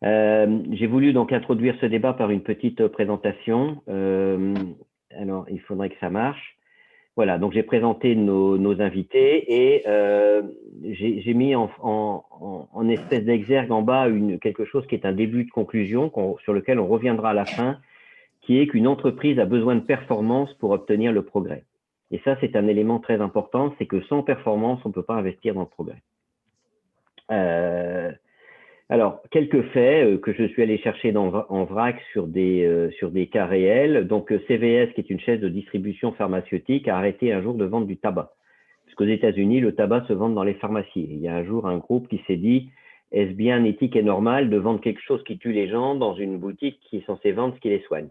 J'ai voulu donc introduire ce débat par une petite présentation. Alors, il faudrait que ça marche. Voilà, donc j'ai présenté nos invités et j'ai mis en espèce d'exergue en bas quelque chose qui est un début de conclusion sur lequel on reviendra à la fin, qui est qu'une entreprise a besoin de performance pour obtenir le progrès. Et ça, c'est un élément très important, c'est que sans performance, on ne peut pas investir dans le progrès. Alors, quelques faits que je suis allé chercher en vrac sur des cas réels. Donc, CVS, qui est une chaîne de distribution pharmaceutique, a arrêté un jour de vendre du tabac. Parce qu'aux États-Unis, le tabac se vend dans les pharmacies. Il y a un jour un groupe qui s'est dit, est-ce bien éthique et normal de vendre quelque chose qui tue les gens dans une boutique qui est censée vendre ce qui les soigne?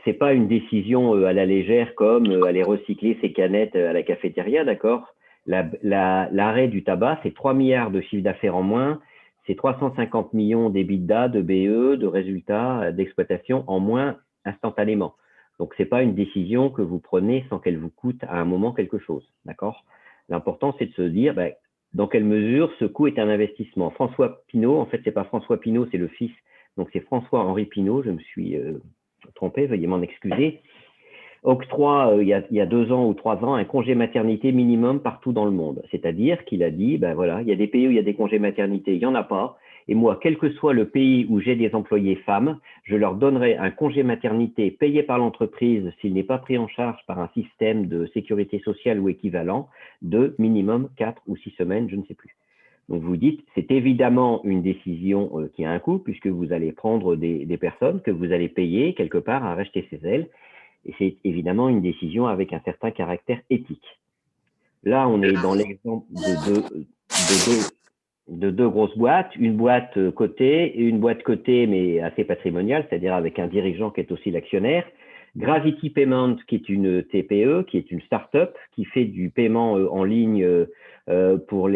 C'est pas une décision à la légère comme aller recycler ses canettes à la cafétéria, d'accord? L'arrêt du tabac, c'est 3 milliards de chiffre d'affaires en moins, c'est 350 millions d'EBITDA, de BE, de résultats d'exploitation en moins instantanément. Donc, ce n'est pas une décision que vous prenez sans qu'elle vous coûte à un moment quelque chose, d'accord? L'important, c'est de se dire dans quelle mesure ce coût est un investissement. François Pinault, en fait, ce n'est pas François Pinault, c'est le fils, donc c'est François-Henri Pinault, je me suis trompé, veuillez m'en excuser, octroie il y a 2 ans ou 3 ans un congé maternité minimum partout dans le monde. C'est-à-dire qu'il a dit, voilà, il y a des pays où il y a des congés maternité, il n'y en a pas. Et moi, quel que soit le pays où j'ai des employés femmes, je leur donnerai un congé maternité payé par l'entreprise s'il n'est pas pris en charge par un système de sécurité sociale ou équivalent de minimum 4 ou 6 semaines, je ne sais plus. Donc vous dites, c'est évidemment une décision qui a un coût puisque vous allez prendre des personnes que vous allez payer quelque part à racheter chez elles. Et c'est évidemment une décision avec un certain caractère éthique. Là, on est dans l'exemple de deux grosses boîtes, une boîte cotée et une boîte cotée mais assez patrimoniale, c'est-à-dire avec un dirigeant qui est aussi l'actionnaire. Gravity Payment, qui est une TPE, qui est une start-up, qui fait du paiement en ligne pour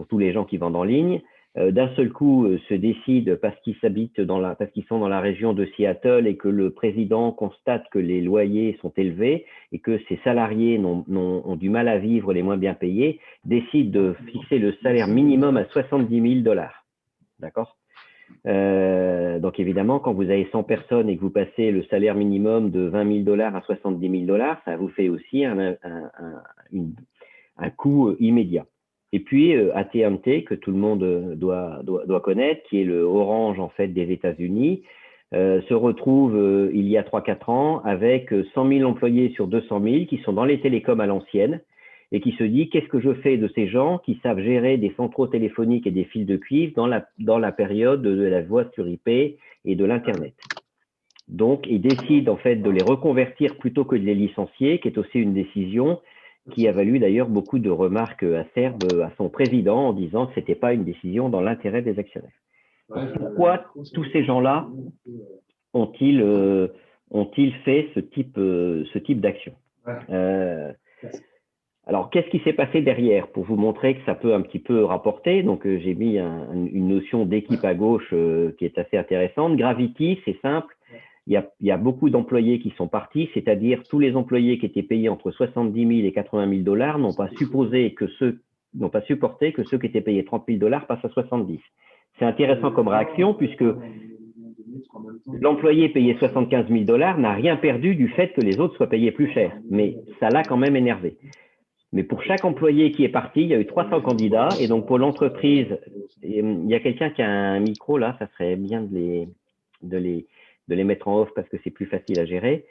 tous les gens qui vendent en ligne. D'un seul coup, se décide parce qu'ils sont dans la région de Seattle et que le président constate que les loyers sont élevés et que ses salariés ont du mal à vivre, les moins bien payés, décide de fixer le salaire minimum à 70 000 $. D'accord? Donc évidemment, quand vous avez 100 personnes et que vous passez le salaire minimum de 20 000 $ à 70 000 $, ça vous fait aussi un coût immédiat. Et puis AT&T, que tout le monde doit connaître, qui est le Orange en fait des États-Unis, se retrouve il y a 3-4 ans avec 100 000 employés sur 200 000 qui sont dans les télécoms à l'ancienne et qui se dit qu'est-ce que je fais de ces gens qui savent gérer des centraux téléphoniques et des fils de cuivre dans la période de la voix sur IP et de l'Internet. Donc, il décide en fait de les reconvertir plutôt que de les licencier, qui est aussi une décision qui a valu d'ailleurs beaucoup de remarques acerbes à son président en disant que ce n'était pas une décision dans l'intérêt des actionnaires. Donc, pourquoi tous ces gens-là ont-ils fait ce type d'action? Alors, qu'est-ce qui s'est passé derrière pour vous montrer que ça peut un petit peu rapporter? Donc, j'ai mis une notion d'équipe à gauche qui est assez intéressante. Gravity, c'est simple. Il y a beaucoup d'employés qui sont partis, c'est-à-dire tous les employés qui étaient payés entre 70 000 et 80 000 $ n'ont pas supporté que ceux qui étaient payés 30 000 $ passent à 70. C'est intéressant comme réaction puisque l'employé payé 75 000 $ n'a rien perdu du fait que les autres soient payés plus cher, mais ça l'a quand même énervé. Mais pour chaque employé qui est parti, il y a eu 300 candidats et donc pour l'entreprise, il y a quelqu'un qui a un micro là, ça serait bien de les mettre en off parce que c'est plus facile à gérer.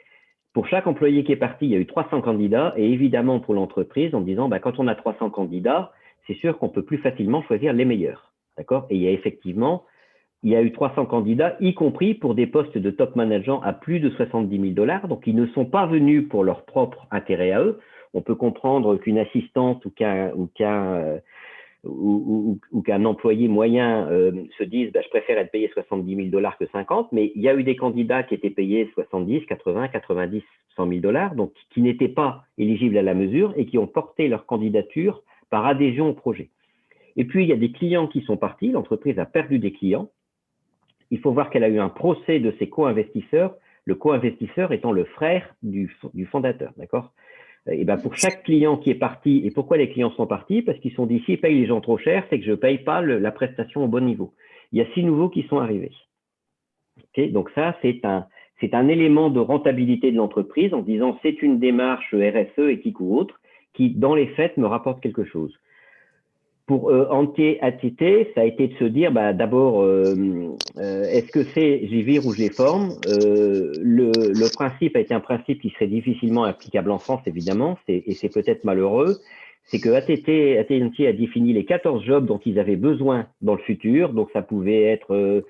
Pour chaque employé qui est parti, il y a eu 300 candidats et évidemment pour l'entreprise en disant quand on a 300 candidats, c'est sûr qu'on peut plus facilement choisir les meilleurs. D'accord? Et il y a eu 300 candidats, y compris pour des postes de top management à plus de 70 000 $. Donc, ils ne sont pas venus pour leur propre intérêt à eux. On peut comprendre qu'une assistante ou qu'un employé moyen se dise je préfère être payé 70 000 $ que 50, mais il y a eu des candidats qui étaient payés 70, 80, 90, 100 000 $, donc qui n'étaient pas éligibles à la mesure et qui ont porté leur candidature par adhésion au projet. Et puis, il y a des clients qui sont partis, l'entreprise a perdu des clients. Il faut voir qu'elle a eu un procès de ses co-investisseurs, le co-investisseur étant le frère du fondateur, d'accord? Et pour chaque client qui est parti, et pourquoi les clients sont partis? Parce qu'ils sont dit, s'ils payent les gens trop cher, c'est que je ne paye pas la prestation au bon niveau. il y a 6 nouveaux qui sont arrivés. Okay, donc ça, c'est un élément de rentabilité de l'entreprise en disant c'est une démarche RSE, éthique ou autre, qui, dans les faits, me rapporte quelque chose. Pour ATT, ça a été de se dire, d'abord, est-ce que c'est j'y vire ou je les forme le principe a été un principe qui serait difficilement applicable en France, évidemment, et c'est peut-être malheureux, c'est que AT&T a défini les 14 jobs dont ils avaient besoin dans le futur, donc ça pouvait être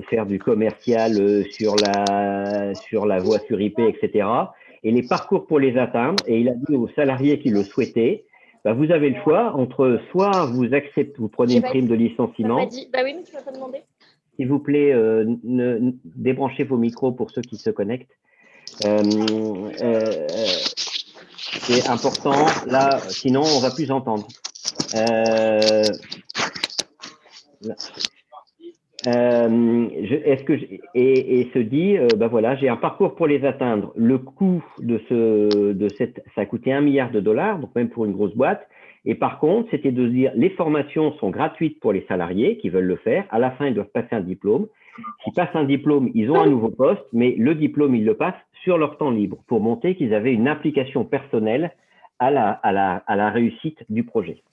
faire du commercial sur la voie sur IP, etc. Et les parcours pour les atteindre, et il a dit aux salariés qui le souhaitaient, vous avez le choix entre soit vous acceptez, vous prenez une prime de licenciement. Bah oui, mais tu m'as pas demandé. S'il vous plaît, débranchez vos micros pour ceux qui se connectent. C'est important, là, sinon on va plus entendre. Et se dit, voilà, j'ai un parcours pour les atteindre. Le coût ça a coûté $1 milliard, donc même pour une grosse boîte. Et par contre, c'était de se dire, les formations sont gratuites pour les salariés qui veulent le faire. À la fin, ils doivent passer un diplôme. S'ils passent un diplôme, ils ont un nouveau poste, mais le diplôme, ils le passent sur leur temps libre pour montrer qu'ils avaient une implication personnelle à la réussite du projet.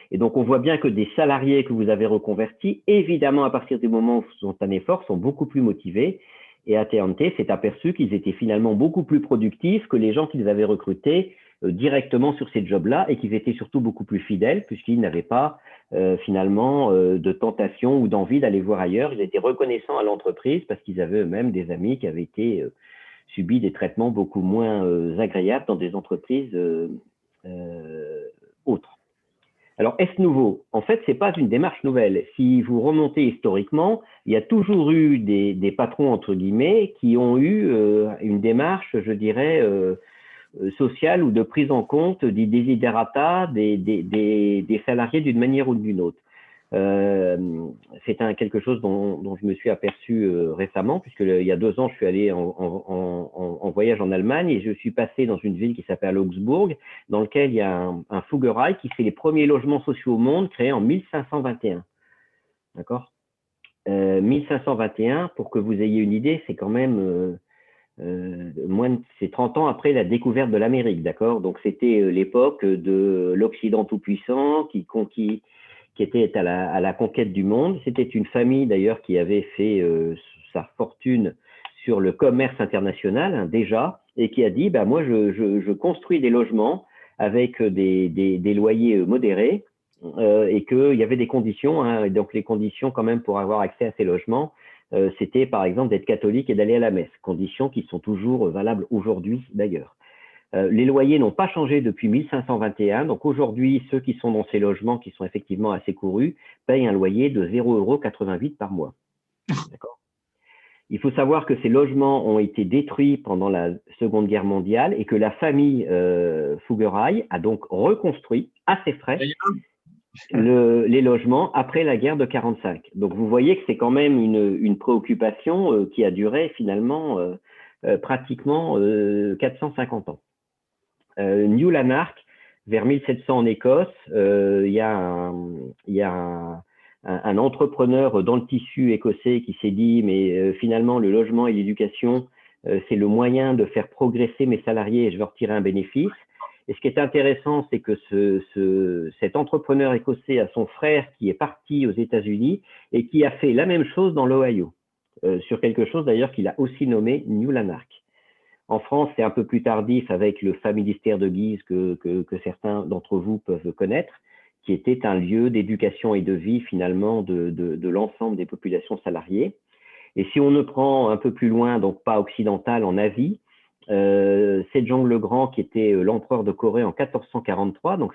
Et donc, on voit bien que des salariés que vous avez reconvertis, évidemment, à partir du moment où ils font un effort, sont beaucoup plus motivés. Et AT&T s'est aperçu qu'ils étaient finalement beaucoup plus productifs que les gens qu'ils avaient recrutés directement sur ces jobs-là et qu'ils étaient surtout beaucoup plus fidèles puisqu'ils n'avaient pas finalement de tentation ou d'envie d'aller voir ailleurs. Ils étaient reconnaissants à l'entreprise parce qu'ils avaient eux-mêmes des amis qui avaient été subi des traitements beaucoup moins agréables dans des entreprises autres. Alors, est-ce nouveau? En fait, ce n'est pas une démarche nouvelle. Si vous remontez historiquement, il y a toujours eu des patrons, entre guillemets, qui ont eu une démarche, je dirais, sociale ou de prise en compte des desiderata des salariés d'une manière ou d'une autre. C'est quelque chose dont je me suis aperçu récemment, puisque il y a 2 ans, je suis allé en voyage en Allemagne et je suis passé dans une ville qui s'appelle Augsbourg, dans lequel il y a un Fuggerei qui fait les premiers logements sociaux au monde, créés en 1521. D'accord 1521, pour que vous ayez une idée, c'est quand même c'est 30 ans après la découverte de l'Amérique, d'accord? Donc c'était l'époque de l'Occident tout-puissant qui était à la conquête du monde. C'était une famille d'ailleurs qui avait fait sa fortune sur le commerce international déjà et qui a dit moi je construis des logements avec des loyers modérés et qu'il y avait des conditions, et donc les conditions quand même pour avoir accès à ces logements, c'était par exemple d'être catholique et d'aller à la messe, conditions qui sont toujours valables aujourd'hui d'ailleurs. Les loyers n'ont pas changé depuis 1521, donc aujourd'hui, ceux qui sont dans ces logements, qui sont effectivement assez courus, payent un loyer de 0,88 € par mois. D'accord. Il faut savoir que ces logements ont été détruits pendant la Seconde Guerre mondiale et que la famille Fuggerei a donc reconstruit à ses frais les logements après la guerre de 1945. Donc vous voyez que c'est quand même une préoccupation qui a duré finalement pratiquement 450 ans. New Lanark, vers 1700 en Écosse, il y a un entrepreneur dans le tissu écossais qui s'est dit mais finalement le logement et l'éducation c'est le moyen de faire progresser mes salariés et je vais retirer un bénéfice. Et ce qui est intéressant, c'est que cet entrepreneur écossais a son frère qui est parti aux États-Unis et qui a fait la même chose dans l'Ohio, sur quelque chose d'ailleurs qu'il a aussi nommé New Lanark. En France, c'est un peu plus tardif avec le familistère de Guise que certains d'entre vous peuvent connaître, qui était un lieu d'éducation et de vie finalement de l'ensemble des populations salariées. Et si on ne prend un peu plus loin, donc pas occidental, en Asie, Sejong le Grand, qui était l'empereur de Corée en 1443, donc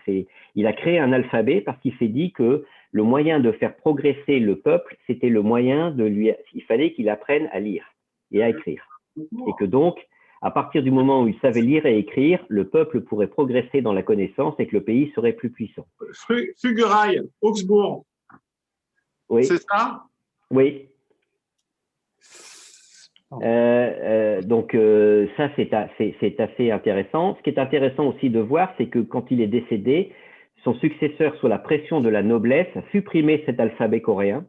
il a créé un alphabet parce qu'il s'est dit que le moyen de faire progresser le peuple, c'était le moyen il fallait qu'il apprenne à lire et à écrire. Et que donc, à partir du moment où il savait lire et écrire, le peuple pourrait progresser dans la connaissance et que le pays serait plus puissant. Fuggerei, Augsbourg. Oui. C'est ça? Oui. Donc ça c'est assez intéressant. Ce qui est intéressant aussi de voir, c'est que quand il est décédé, son successeur, sous la pression de la noblesse, a supprimé cet alphabet coréen,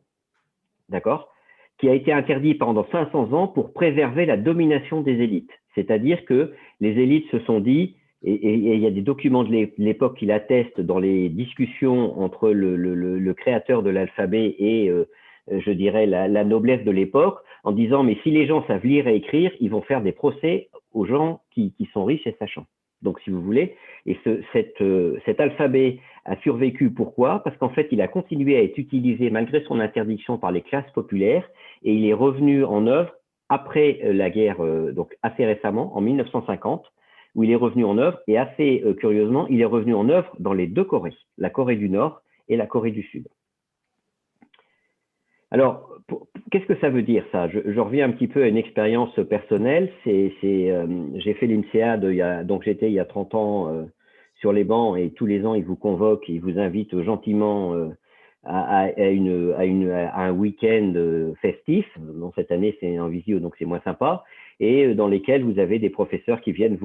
d'accord, qui a été interdit pendant 500 ans pour préserver la domination des élites. C'est-à-dire que les élites se sont dit, et il y a des documents de l'époque qui l'attestent dans les discussions entre le créateur de l'alphabet et, je dirais, la noblesse de l'époque, en disant, mais si les gens savent lire et écrire, ils vont faire des procès aux gens qui sont riches et sachants. Donc, si vous voulez, et cet alphabet a survécu. Pourquoi? Parce qu'en fait, il a continué à être utilisé malgré son interdiction par les classes populaires et il est revenu en œuvre après la guerre, donc assez récemment, en 1950, où il est revenu en œuvre et assez curieusement, il est revenu en œuvre dans les deux Corées, la Corée du Nord et la Corée du Sud. Alors, qu'est-ce que ça veut dire ça? Je reviens un petit peu à une expérience personnelle. J'ai fait l'INSEAD, donc j'étais il y a 30 ans sur les bancs et tous les ans ils vous convoquent, ils vous invitent gentiment à un week-end festif. Bon, cette année c'est en visio donc c'est moins sympa. Et dans lesquels vous avez des professeurs qui viennent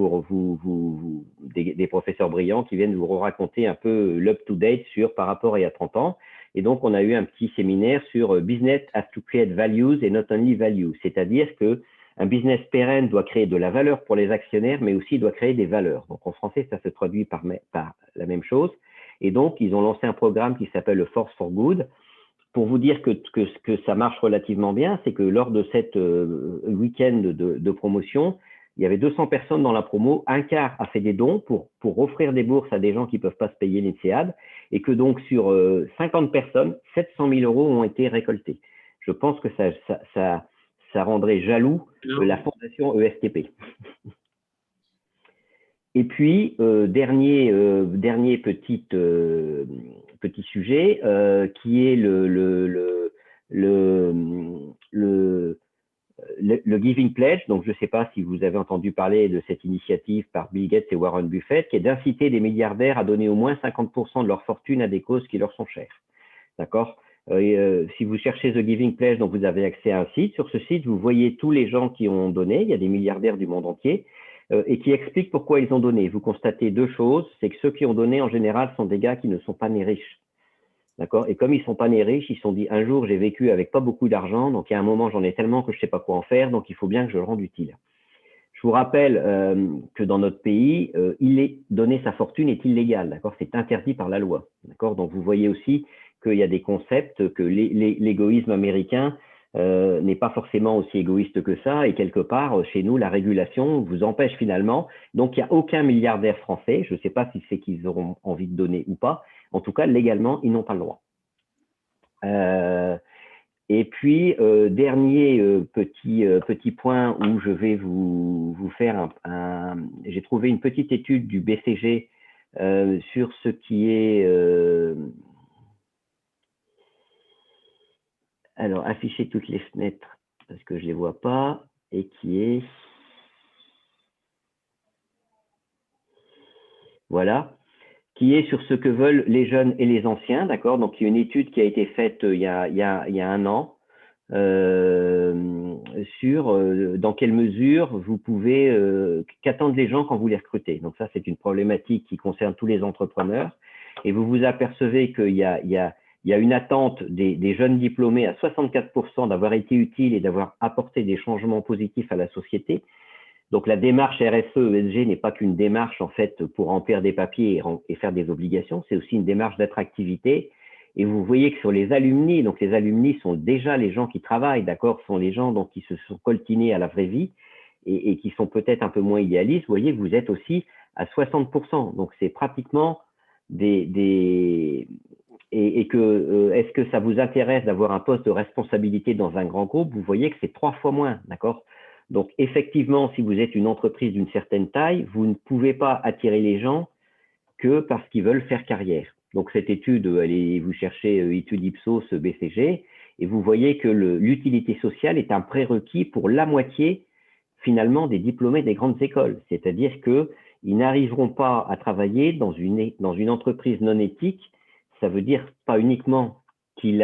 des professeurs brillants qui viennent vous raconter un peu l'up-to-date par rapport à il y a 30 ans. Et donc, on a eu un petit séminaire sur business has to create values and not only value. C'est-à-dire qu'un business pérenne doit créer de la valeur pour les actionnaires, mais aussi doit créer des valeurs. Donc, en français, ça se traduit par la même chose. Et donc, ils ont lancé un programme qui s'appelle le Force for Good. Pour vous dire que ça marche relativement bien, c'est que lors de cette week-end de promotion, il y avait 200 personnes dans la promo, un quart a fait des dons pour offrir des bourses à des gens qui ne peuvent pas se payer l'INSEAD, et que donc sur 50 personnes, 700 000 euros ont été récoltés. Je pense que ça rendrait jaloux la fondation ESTP. Et puis, dernier petit sujet, qui est le Giving Pledge. Donc, je ne sais pas si vous avez entendu parler de cette initiative par Bill Gates et Warren Buffett, qui est d'inciter les milliardaires à donner au moins 50% de leur fortune à des causes qui leur sont chères. D'accord? Si vous cherchez The Giving Pledge, donc vous avez accès à un site. Sur ce site, vous voyez tous les gens qui ont donné. Il y a des milliardaires du monde entier et qui expliquent pourquoi ils ont donné. Vous constatez deux choses. C'est que ceux qui ont donné, en général, sont des gars qui ne sont pas nés riches. D'accord? Et comme ils ne sont pas nés riches, ils se sont dit, un jour, j'ai vécu avec pas beaucoup d'argent, donc il y a un moment, j'en ai tellement que je ne sais pas quoi en faire, donc il faut bien que je le rende utile. Je vous rappelle que dans notre pays, donner sa fortune est illégal, d'accord? C'est interdit par la loi, d'accord? Donc vous voyez aussi qu'il y a des concepts, que l'égoïsme américain n'est pas forcément aussi égoïste que ça, et quelque part, chez nous, la régulation vous empêche finalement. Donc il n'y a aucun milliardaire français, je ne sais pas si c'est qu'ils auront envie de donner ou pas, en tout cas, légalement, ils n'ont pas le droit. Et puis, dernier petit point où je vais vous faire j'ai trouvé une petite étude du BCG sur ce qui est… alors, afficher toutes les fenêtres parce que je ne les vois pas, et qui est… voilà. Qui est sur ce que veulent les jeunes et les anciens, d'accord? Donc, il y a une étude qui a été faite il y a un an sur dans quelle mesure vous pouvez… qu'attendent les gens quand vous les recrutez. Donc, ça, c'est une problématique qui concerne tous les entrepreneurs. Et vous vous apercevez qu'il y a une attente des jeunes diplômés à 64% d'avoir été utiles et d'avoir apporté des changements positifs à la société. Donc, la démarche RSE, ESG n'est pas qu'une démarche, en fait, pour remplir des papiers et faire des obligations. C'est aussi une démarche d'attractivité. Et vous voyez que sur les alumni, donc les alumni sont déjà les gens qui travaillent, d'accord, sont les gens donc, qui se sont coltinés à la vraie vie et qui sont peut-être un peu moins idéalistes. Vous voyez que vous êtes aussi à 60%. Donc, c'est pratiquement et que est-ce que ça vous intéresse d'avoir un poste de responsabilité dans un grand groupe? Vous voyez que c'est 3 fois moins, d'accord? Donc, effectivement, si vous êtes une entreprise d'une certaine taille, vous ne pouvez pas attirer les gens que parce qu'ils veulent faire carrière. Donc, cette étude, allez vous cherchez étude Ipsos BCG, et vous voyez que l'utilité sociale est un prérequis pour la moitié, finalement, des diplômés des grandes écoles. C'est-à-dire qu'ils n'arriveront pas à travailler dans une entreprise non éthique. Ça veut dire pas uniquement qu'il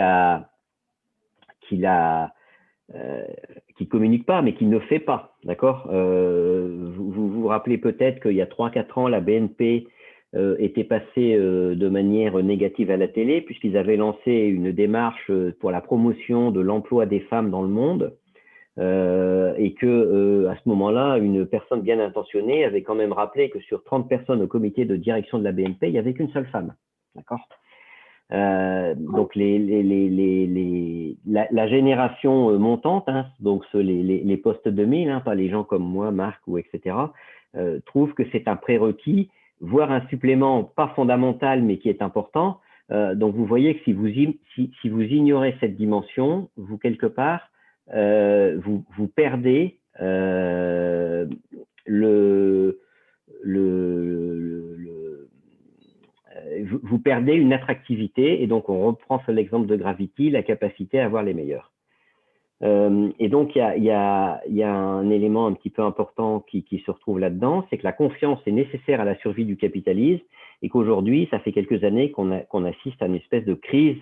communique pas, mais qu'il ne fait pas, d'accord? Vous vous rappelez peut-être qu'il y a 3-4 ans, la BNP étaient passés de manière négative à la télé, puisqu'ils avaient lancé une démarche pour la promotion de l'emploi des femmes dans le monde, et que à ce moment-là, une personne bien intentionnée avait quand même rappelé que sur 30 personnes au comité de direction de la BNP, il n'y avait qu'une seule femme. D'accord. Donc la génération montante, hein, donc les post 2000, hein, pas les gens comme moi, Marc ou etc., trouvent que c'est un prérequis, voire un supplément pas fondamental mais qui est important. Donc vous voyez que si vous ignorez cette dimension, vous quelque part vous perdez vous perdez une attractivité, et donc on reprend sur l'exemple de Gravity, la capacité à avoir les meilleurs. Et donc il y a un élément un petit peu important qui se retrouve là-dedans, c'est que la confiance est nécessaire à la survie du capitalisme, et qu'aujourd'hui, ça fait quelques années qu'on assiste à une espèce de crise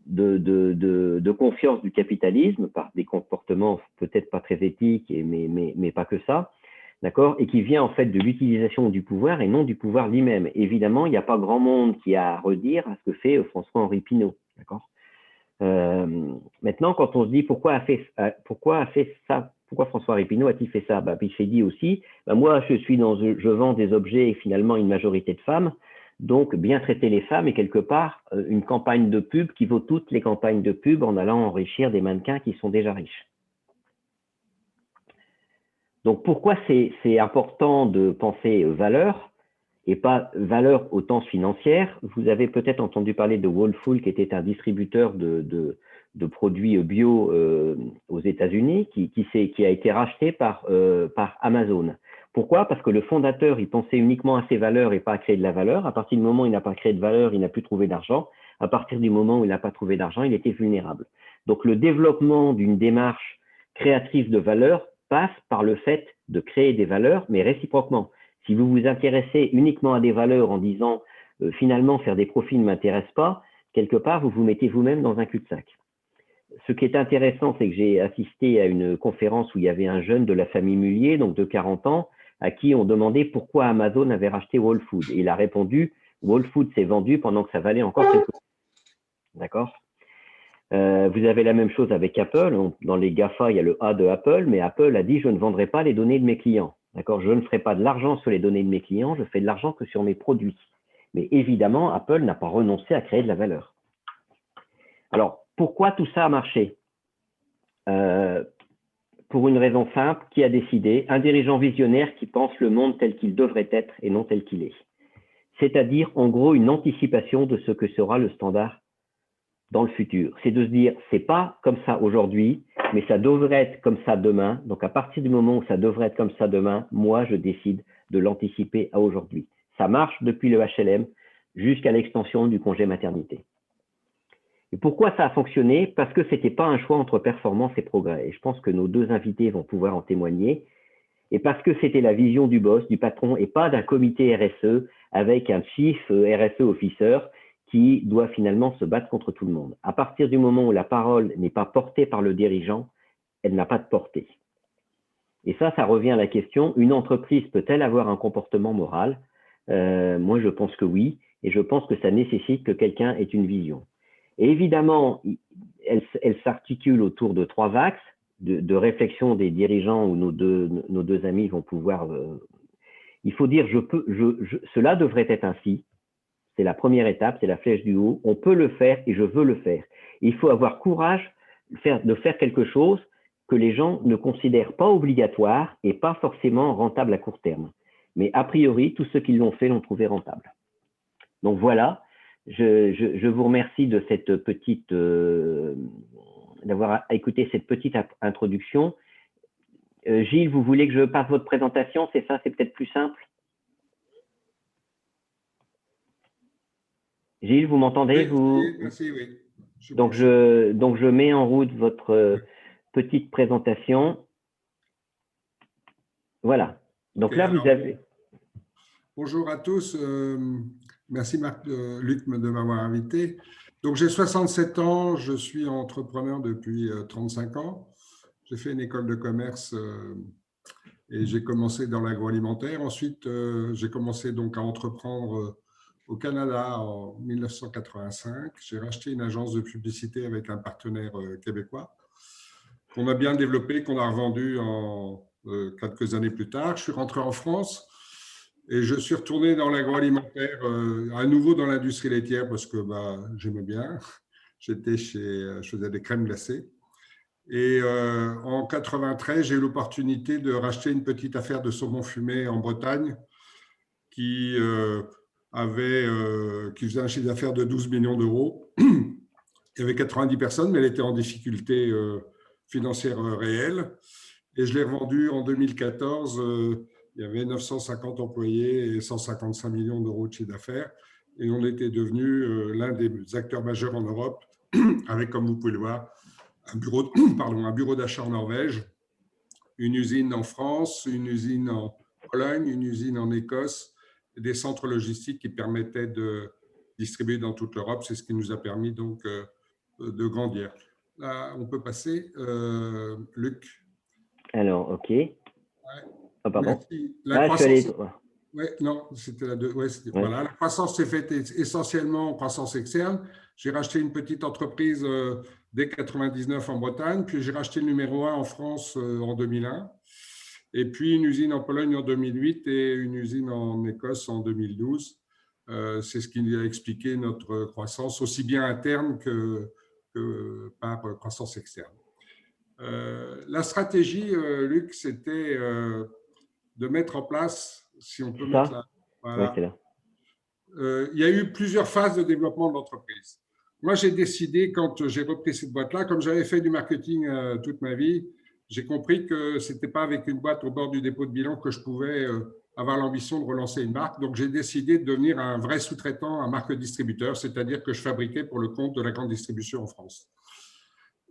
de confiance du capitalisme par des comportements peut-être pas très éthiques, mais pas que ça. D'accord, et qui vient en fait de l'utilisation du pouvoir et non du pouvoir lui-même. Évidemment, il n'y a pas grand monde qui a à redire à ce que fait François-Henri Pinault. D'accord. Maintenant, quand on se dit pourquoi François-Henri Pinault a-t-il fait ça, il s'est dit aussi, moi je vends des objets et finalement une majorité de femmes, donc bien traiter les femmes est quelque part une campagne de pub qui vaut toutes les campagnes de pub en allant enrichir des mannequins qui sont déjà riches. Donc, pourquoi c'est important de penser valeur et pas valeur au sens financière? Vous avez peut-être entendu parler de Whole qui était un distributeur de produits bio aux États-Unis, qui a été racheté par Amazon. Pourquoi? Parce que le fondateur, il pensait uniquement à ses valeurs et pas à créer de la valeur. À partir du moment où il n'a pas créé de valeur, il n'a plus trouvé d'argent. À partir du moment où il n'a pas trouvé d'argent, il était vulnérable. Donc, le développement d'une démarche créatrice de valeur passe par le fait de créer des valeurs, mais réciproquement. Si vous vous intéressez uniquement à des valeurs en disant finalement faire des profits ne m'intéresse pas, quelque part vous vous mettez vous-même dans un cul-de-sac. Ce qui est intéressant, c'est que j'ai assisté à une conférence où il y avait un jeune de la famille Mullier, donc de 40 ans, à qui on demandait pourquoi Amazon avait racheté Whole Foods. Et il a répondu, Whole Foods s'est vendu pendant que ça valait encore quelque chose. D'accord. Vous avez la même chose avec Apple. Dans les GAFA, il y a le A de Apple, mais Apple a dit je ne vendrai pas les données de mes clients. D'accord, je ne ferai pas de l'argent sur les données de mes clients, je fais de l'argent que sur mes produits. Mais évidemment, Apple n'a pas renoncé à créer de la valeur. Alors, pourquoi tout ça a marché? Pour une raison simple, qui a décidé? Un dirigeant visionnaire qui pense le monde tel qu'il devrait être et non tel qu'il est. C'est-à-dire, en gros, une anticipation de ce que sera le standard dans le futur. C'est de se dire, c'est pas comme ça aujourd'hui, mais ça devrait être comme ça demain. Donc, à partir du moment où ça devrait être comme ça demain, moi, je décide de l'anticiper à aujourd'hui. Ça marche depuis le HLM jusqu'à l'extension du congé maternité. Et pourquoi ça a fonctionné? Parce que c'était pas un choix entre performance et progrès. Et je pense que nos deux invités vont pouvoir en témoigner. Et parce que c'était la vision du boss, du patron, et pas d'un comité RSE avec un chief RSE officer qui doit finalement se battre contre tout le monde. À partir du moment où la parole n'est pas portée par le dirigeant, elle n'a pas de portée. Et ça revient à la question, une entreprise peut-elle avoir un comportement moral? Moi, je pense que oui, et je pense que ça nécessite que quelqu'un ait une vision. Et évidemment, elle s'articule autour de 3 axes de réflexion des dirigeants où nos deux amis vont pouvoir... il faut dire, cela devrait être ainsi. C'est la première étape, c'est la flèche du haut. On peut le faire et je veux le faire. Il faut avoir courage de faire quelque chose que les gens ne considèrent pas obligatoire et pas forcément rentable à court terme. Mais a priori, tous ceux qui l'ont fait l'ont trouvé rentable. Donc voilà, je vous remercie de cette petite, d'avoir écouté cette petite introduction. Gilles, vous voulez que je passe votre présentation? C'est ça, c'est peut-être plus simple? Gilles, vous m'entendez? Oui, merci, oui. Donc je mets en route votre petite présentation. Voilà. Donc là, vous avez... Bonjour à tous. Merci Luc de m'avoir invité. Donc j'ai 67 ans, je suis entrepreneur depuis 35 ans. J'ai fait une école de commerce Et j'ai commencé dans l'agroalimentaire. Ensuite, j'ai commencé donc à entreprendre au Canada en 1985. J'ai racheté une agence de publicité avec un partenaire québécois qu'on a bien développé, qu'on a revendu quelques années plus tard. Je suis rentré en France et je suis retourné dans l'agroalimentaire, à nouveau dans l'industrie laitière parce que j'aimais bien. Je faisais des crèmes glacées. Et en 93, j'ai eu l'opportunité de racheter une petite affaire de saumon fumé en Bretagne qui faisait un chiffre d'affaires de 12 millions d'euros. Il y avait 90 personnes, mais elle était en difficulté financière réelle. Et je l'ai revendue en 2014. Il y avait 950 employés et 155 millions d'euros de chiffre d'affaires. Et on était devenu l'un des acteurs majeurs en Europe, avec, comme vous pouvez le voir, un bureau d'achat en Norvège, une usine en France, une usine en Pologne, une usine en Écosse, et des centres logistiques qui permettaient de distribuer dans toute l'Europe. C'est ce qui nous a permis donc de grandir. Là, on peut passer, Luc. Alors, OK. Ouais. Oh, pardon. Merci. Je suis allé... Non, c'était la deux. Ouais, voilà. La croissance s'est faite essentiellement en croissance externe. J'ai racheté une petite entreprise dès 1999 en Bretagne, puis j'ai racheté le numéro 1 en France en 2001, et puis une usine en Pologne en 2008 et une usine en Écosse en 2012. C'est ce qui a expliqué notre croissance, aussi bien interne que par croissance externe. La stratégie, Luc, c'était de mettre en place, si on peut mettre là, voilà. Oui, c'est là. Il y a eu plusieurs phases de développement de l'entreprise. Moi, j'ai décidé, quand j'ai repris cette boîte-là, comme j'avais fait du marketing toute ma vie, j'ai compris que ce n'était pas avec une boîte au bord du dépôt de bilan que je pouvais avoir l'ambition de relancer une marque. Donc, j'ai décidé de devenir un vrai sous-traitant, un marque distributeur, c'est-à-dire que je fabriquais pour le compte de la grande distribution en France.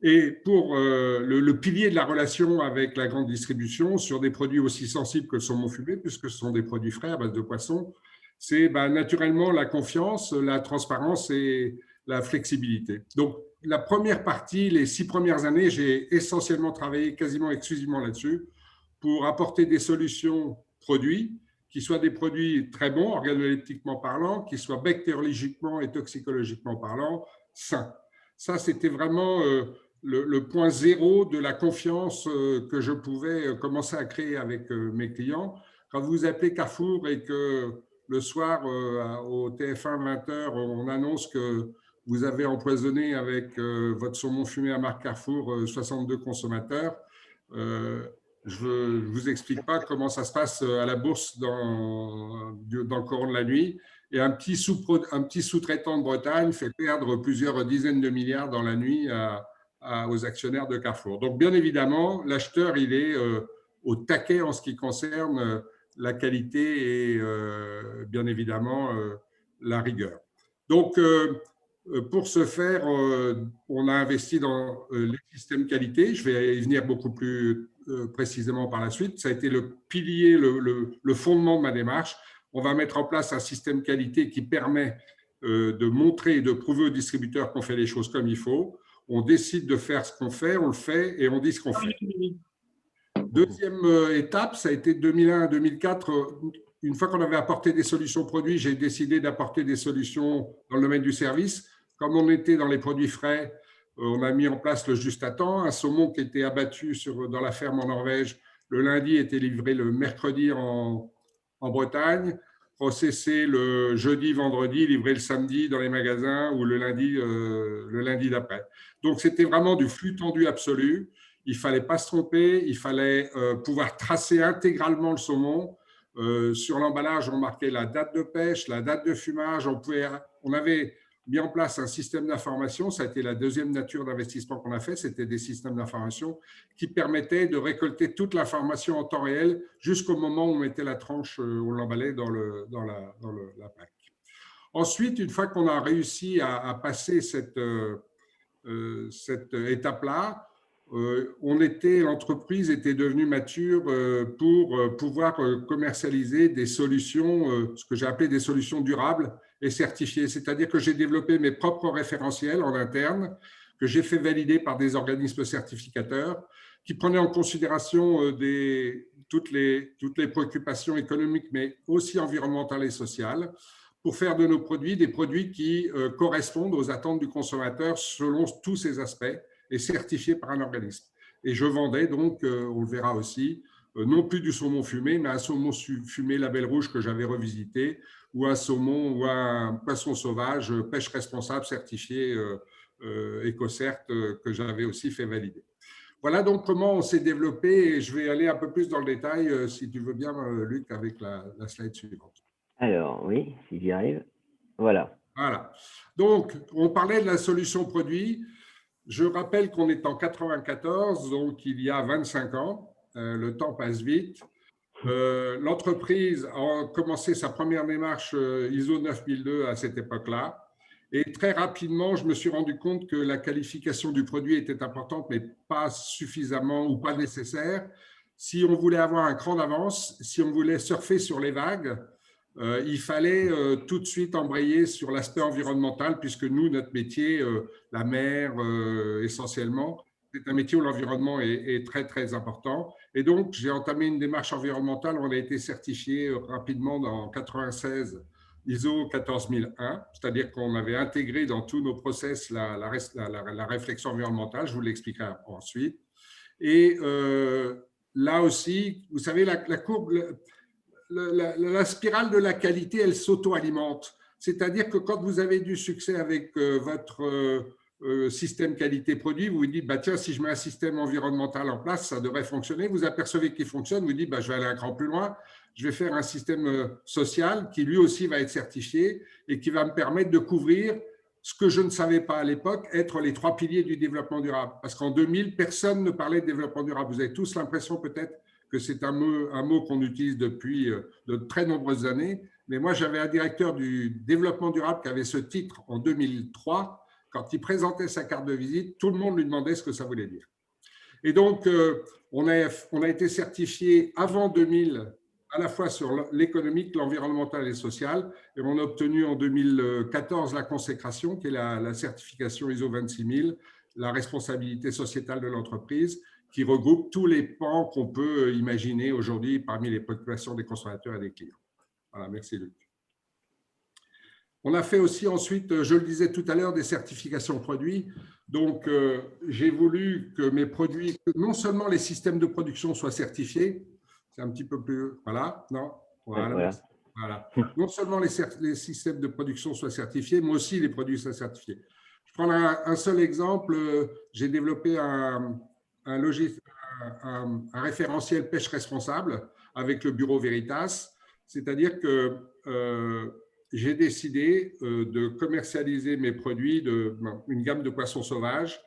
Et pour le pilier de la relation avec la grande distribution sur des produits aussi sensibles que le saumon fumé, puisque ce sont des produits frais à base de poisson, c'est naturellement la confiance, la transparence et la flexibilité. Donc, la première partie, les 6 premières années, j'ai essentiellement travaillé quasiment exclusivement là-dessus pour apporter des solutions produits qui soient des produits très bons, organoleptiquement parlant, qui soient bactériologiquement et toxicologiquement parlant, sains. Ça, c'était vraiment le point zéro de la confiance que je pouvais commencer à créer avec mes clients. Quand vous appelez Carrefour et que le soir, au TF1 20h, on annonce que vous avez empoisonné avec votre saumon fumé à marque Carrefour 62 consommateurs, je ne vous explique pas comment ça se passe à la bourse dans le courant de la nuit. Et un petit sous-traitant de Bretagne fait perdre plusieurs dizaines de milliards dans la nuit aux actionnaires de Carrefour. Donc, bien évidemment, l'acheteur, il est au taquet en ce qui concerne la qualité et bien évidemment la rigueur. Donc, pour ce faire, on a investi dans les systèmes qualité. Je vais y venir beaucoup plus précisément par la suite. Ça a été le pilier, le fondement de ma démarche. On va mettre en place un système qualité qui permet de montrer et de prouver aux distributeurs qu'on fait les choses comme il faut. On décide de faire ce qu'on fait, on le fait et on dit ce qu'on fait. Deuxième étape, ça a été 2001 à 2004. Une fois qu'on avait apporté des solutions produits, j'ai décidé d'apporter des solutions dans le domaine du service. Comme on était dans les produits frais, on a mis en place le juste à temps. Un saumon qui était abattu dans la ferme en Norvège le lundi était livré le mercredi en Bretagne, processé le jeudi, vendredi, livré le samedi dans les magasins ou le lundi d'après. Donc, c'était vraiment du flux tendu absolu. Il ne fallait pas se tromper, il fallait pouvoir tracer intégralement le saumon. Sur l'emballage, on marquait la date de pêche, la date de fumage. On avait mis en place un système d'information. Ça a été la deuxième nature d'investissement qu'on a fait. C'était des systèmes d'information qui permettaient de récolter toute l'information en temps réel jusqu'au moment où on mettait la tranche, on l'emballait dans la plaque. Ensuite, une fois qu'on a réussi à passer cette étape-là, l'entreprise était devenue mature pour pouvoir commercialiser des solutions, ce que j'ai appelé des solutions durables et certifiées. C'est-à-dire que j'ai développé mes propres référentiels en interne, que j'ai fait valider par des organismes certificateurs, qui prenaient en considération toutes les préoccupations économiques, mais aussi environnementales et sociales, pour faire de nos produits des produits qui correspondent aux attentes du consommateur selon tous ces aspects et certifiés par un organisme. Et je vendais donc, on le verra aussi, non plus du saumon fumé, mais un saumon fumé label rouge que j'avais revisité, ou un saumon ou un poisson sauvage pêche responsable certifié EcoCert que j'avais aussi fait valider. Voilà donc comment on s'est développé, et je vais aller un peu plus dans le détail, si tu veux bien, Luc, avec la slide suivante. Alors, oui, si j'y arrive. Voilà. Voilà. Donc, on parlait de la solution produit. Je rappelle qu'on est en 94, donc il y a 25 ans. Le temps passe vite. L'entreprise a commencé sa première démarche ISO 9002 à cette époque-là. Et très rapidement, je me suis rendu compte que la qualification du produit était importante, mais pas suffisamment ou pas nécessaire. Si on voulait avoir un cran d'avance, si on voulait surfer sur les vagues, il fallait tout de suite embrayer sur l'aspect environnemental, puisque nous, notre métier, la mer essentiellement, c'est un métier où l'environnement est très, très important. Et donc, j'ai entamé une démarche environnementale. On a été certifié rapidement en 96 ISO 14001, c'est-à-dire qu'on avait intégré dans tous nos process la réflexion environnementale. Je vous l'expliquerai ensuite. Et là aussi, vous savez, la courbe, la spirale de la qualité, elle s'auto-alimente. C'est-à-dire que quand vous avez du succès avec votre système qualité-produit, vous vous dites, bah, tiens, si je mets un système environnemental en place, ça devrait fonctionner. Vous apercevez qu'il fonctionne, vous dites, bah, je vais aller un cran plus loin, je vais faire un système social qui lui aussi va être certifié et qui va me permettre de couvrir ce que je ne savais pas à l'époque, être les 3 piliers du développement durable. Parce qu'en 2000, personne ne parlait de développement durable. Vous avez tous l'impression peut-être que c'est un mot qu'on utilise depuis de très nombreuses années. Mais moi, j'avais un directeur du développement durable qui avait ce titre en 2003. Quand il présentait sa carte de visite, tout le monde lui demandait ce que ça voulait dire. Et donc, on a été certifié avant 2000, à la fois sur l'économique, l'environnemental et le social. Et on a obtenu en 2014 la consécration, qui est la certification ISO 26000, la responsabilité sociétale de l'entreprise, qui regroupe tous les pans qu'on peut imaginer aujourd'hui parmi les préoccupations des consommateurs et des clients. Voilà, merci Luc. On a fait aussi ensuite, je le disais tout à l'heure, des certifications produits. Donc, j'ai voulu que mes produits, que non seulement les systèmes de production soient certifiés, c'est un petit peu plus, voilà, non, voilà. Non seulement les systèmes de production soient certifiés, mais aussi les produits soient certifiés. Je prends un seul exemple. J'ai développé un référentiel pêche responsable avec le bureau Veritas, c'est-à-dire que j'ai décidé de commercialiser mes produits, une gamme de poissons sauvages,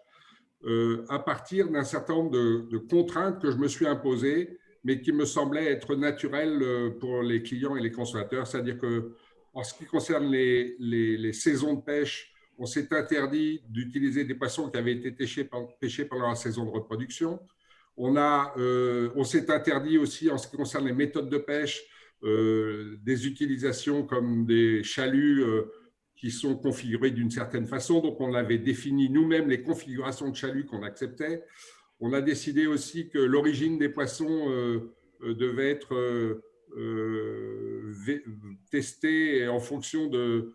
à partir d'un certain nombre de contraintes que je me suis imposées, mais qui me semblaient être naturelles pour les clients et les consommateurs. C'est-à-dire qu'en ce qui concerne les saisons de pêche, on s'est interdit d'utiliser des poissons qui avaient été pêchés pendant la saison de reproduction. On s'est interdit aussi, en ce qui concerne les méthodes de pêche, des utilisations comme des chaluts qui sont configurés d'une certaine façon. Donc, on avait défini nous-mêmes les configurations de chaluts qu'on acceptait. On a décidé aussi que l'origine des poissons devait être testée en fonction de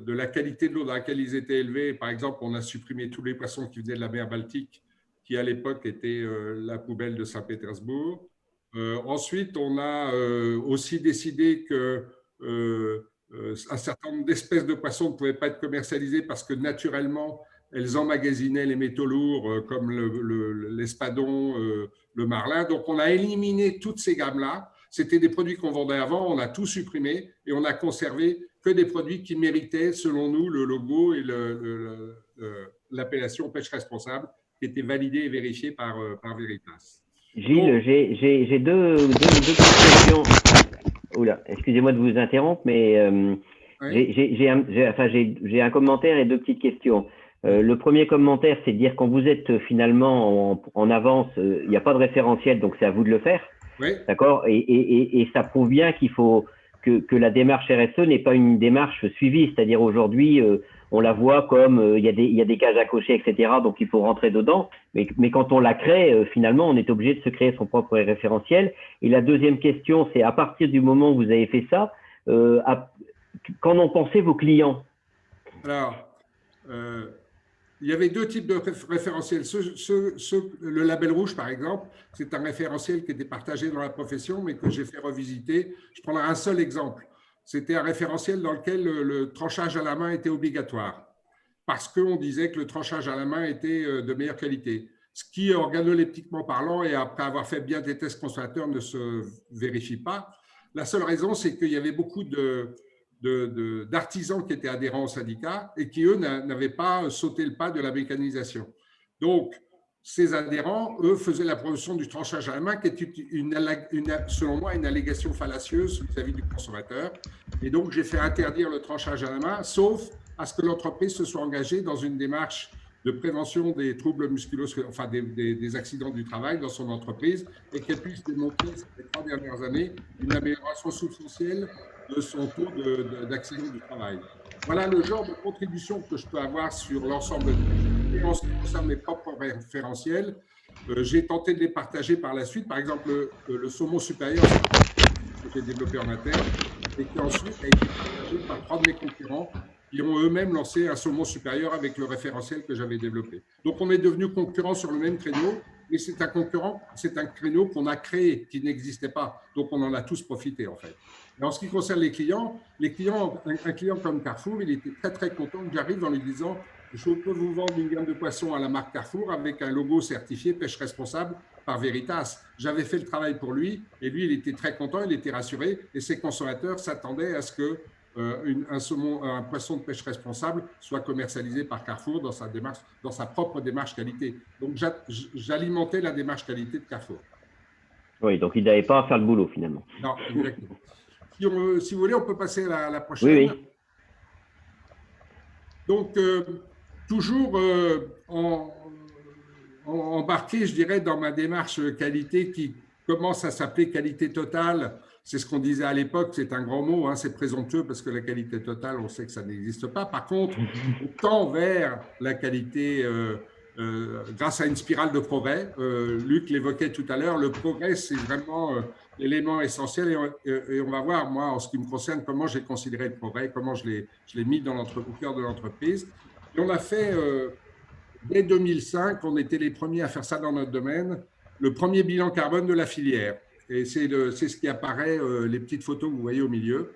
la qualité de l'eau dans laquelle ils étaient élevés. Par exemple, on a supprimé tous les poissons qui venaient de la mer Baltique, qui à l'époque était la poubelle de Saint-Pétersbourg. Ensuite, on a aussi décidé que un certain nombre d'espèces de poissons ne pouvaient pas être commercialisées parce que naturellement, elles emmagasinaient les métaux lourds comme l'espadon, le marlin. Donc, on a éliminé toutes ces gammes-là. C'était des produits qu'on vendait avant, on a tout supprimé et on a conservé que des produits qui méritaient, selon nous, le logo et l'appellation pêche responsable qui était validée et vérifiée par Veritas. Gilles, j'ai deux questions. Oula, excusez-moi de vous interrompre, mais oui. J'ai un commentaire et 2 petites questions. Le premier commentaire, c'est de dire quand vous êtes finalement en avance, il n'y a pas de référentiel, donc c'est à vous de le faire. Oui. D'accord, et ça prouve bien qu'il faut que la démarche RSE n'est pas une démarche suivie. C'est-à-dire aujourd'hui, on la voit comme il y a des cases à cocher, etc. Donc il faut rentrer dedans. Mais quand on la crée, finalement, on est obligé de se créer son propre référentiel. Et la deuxième question, c'est à partir du moment où vous avez fait ça, qu'en ont pensé vos clients? Alors, il y avait deux types de référentiels. Le label rouge, par exemple, c'est un référentiel qui était partagé dans la profession, mais que j'ai fait revisiter. Je prendrai un seul exemple. C'était un référentiel dans lequel le tranchage à la main était obligatoire, parce qu'on disait que le tranchage à la main était de meilleure qualité. Ce qui, organoleptiquement parlant, et après avoir fait bien des tests consommateurs, ne se vérifie pas. La seule raison, c'est qu'il y avait beaucoup d'artisans qui étaient adhérents au syndicat et qui, eux, n'avaient pas sauté le pas de la mécanisation. Donc, ces adhérents, eux, faisaient la promotion du tranchage à la main, qui est, selon moi, une allégation fallacieuse vis-à-vis du consommateur. Et donc, j'ai fait interdire le tranchage à la main, sauf à ce que l'entreprise se soit engagée dans une démarche de prévention des troubles musculo-squelettiques, enfin des accidents du travail dans son entreprise, et qu'elle puisse démontrer ces 3 dernières années une amélioration substantielle de son taux d'accident du travail. Voilà le genre de contribution que je peux avoir sur l'ensemble de et en ce qui concerne mes propres référentiels, j'ai tenté de les partager par la suite. Par exemple, le saumon supérieur que j'ai développé en interne et qui ensuite a été partagé par 3 de mes concurrents qui ont eux-mêmes lancé un saumon supérieur avec le référentiel que j'avais développé. Donc, on est devenus concurrents sur le même créneau, mais c'est un créneau qu'on a créé, qui n'existait pas. Donc, on en a tous profité, en fait. Et en ce qui concerne les clients, un client comme Carrefour, il était très, très content que j'arrive en lui disant « Je peux vous vendre une gamme de poissons à la marque Carrefour avec un logo certifié pêche responsable par Veritas. » J'avais fait le travail pour lui et lui, il était très content, il était rassuré et ses consommateurs s'attendaient à ce que un poisson de pêche responsable soit commercialisé par Carrefour dans sa propre démarche qualité. Donc, j'alimentais la démarche qualité de Carrefour. Oui, donc il n'avait pas à faire le boulot finalement. Non, exactement. Si vous voulez, on peut passer à la prochaine. Oui, oui. Donc, toujours embarqué, je dirais, dans ma démarche qualité qui commence à s'appeler qualité totale. C'est ce qu'on disait à l'époque, c'est un grand mot, hein, c'est présomptueux parce que la qualité totale, on sait que ça n'existe pas. Par contre, on tend vers la qualité grâce à une spirale de progrès. Luc l'évoquait tout à l'heure, le progrès, c'est vraiment l'élément essentiel et on va voir, moi, en ce qui me concerne, comment j'ai considéré le progrès, comment je l'ai mis au cœur de l'entreprise. Et on a fait, dès 2005, on était les premiers à faire ça dans notre domaine, le premier bilan carbone de la filière. Et c'est ce qui apparaît, les petites photos que vous voyez au milieu.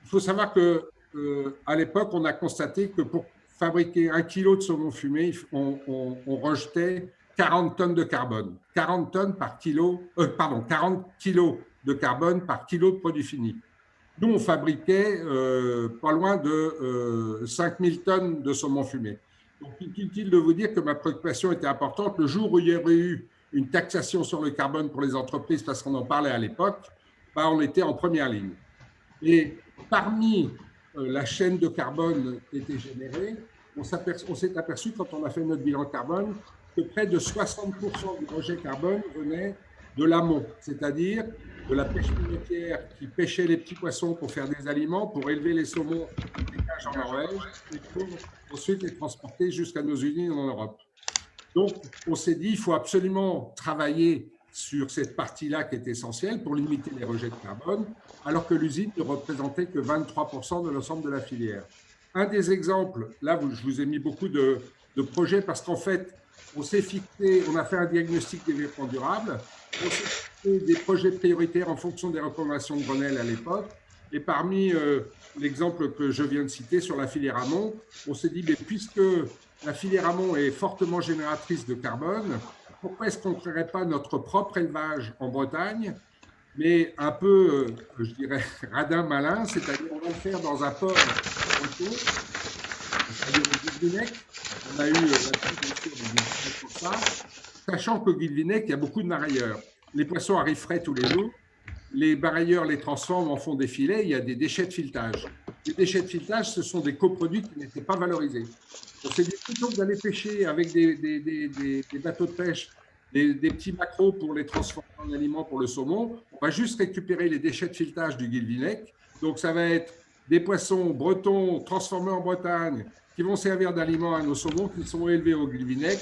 Il faut savoir qu'à l'époque, on a constaté que pour fabriquer 1 kilo de saumon fumé, on rejetait 40 tonnes de carbone. 40 tonnes par kilo, 40 kilos de carbone par kilo de produit fini. Nous, on fabriquait pas loin de 5000 tonnes de saumon fumé. Donc, inutile de vous dire que ma préoccupation était importante. Le jour où il y aurait eu une taxation sur le carbone pour les entreprises, parce qu'on en parlait à l'époque, on était en première ligne. Et parmi la chaîne de carbone qui était générée, on s'est aperçu, quand on a fait notre bilan carbone, que près de 60% du rejet carbone venait de l'amont, c'est-à-dire de la pêche minotière qui pêchait les petits poissons pour faire des aliments, pour élever les saumons des cages en Norvège et pour ensuite les transporter jusqu'à nos usines en Europe. Donc, on s'est dit, il faut absolument travailler sur cette partie-là qui est essentielle pour limiter les rejets de carbone, alors que l'usine ne représentait que 23% de l'ensemble de la filière. Un des exemples, là, je vous ai mis beaucoup de projets parce qu'en fait, on s'est fixé, on a fait un diagnostic de développement durable, on s'est fixé des projets prioritaires en fonction des recommandations de Grenelle à l'époque, et parmi l'exemple que je viens de citer sur la filière amont, on s'est dit, mais puisque la filière amont est fortement génératrice de carbone, pourquoi est-ce qu'on ne créerait pas notre propre élevage en Bretagne, mais un peu, je dirais, radin malin, c'est-à-dire on va le faire dans un port breton, c'est-à-dire au Guilvinec. On a eu là-dessus pour ça, sachant qu'au Guilvinec, il y a beaucoup de marailleurs. Les poissons arrivent frais tous les jours. Les marailleurs les transforment en font des filets. Il y a des déchets de filetage. Les déchets de filetage, ce sont des coproduits qui n'étaient pas valorisés. On s'est dit, plutôt que d'aller pêcher avec des bateaux de pêche, des petits maquereaux pour les transformer en aliments pour le saumon, on va juste récupérer les déchets de filetage du Guilvinec. Donc, ça va être des poissons bretons transformés en Bretagne qui vont servir d'aliment à nos saumons qui sont élevés au vinaigre,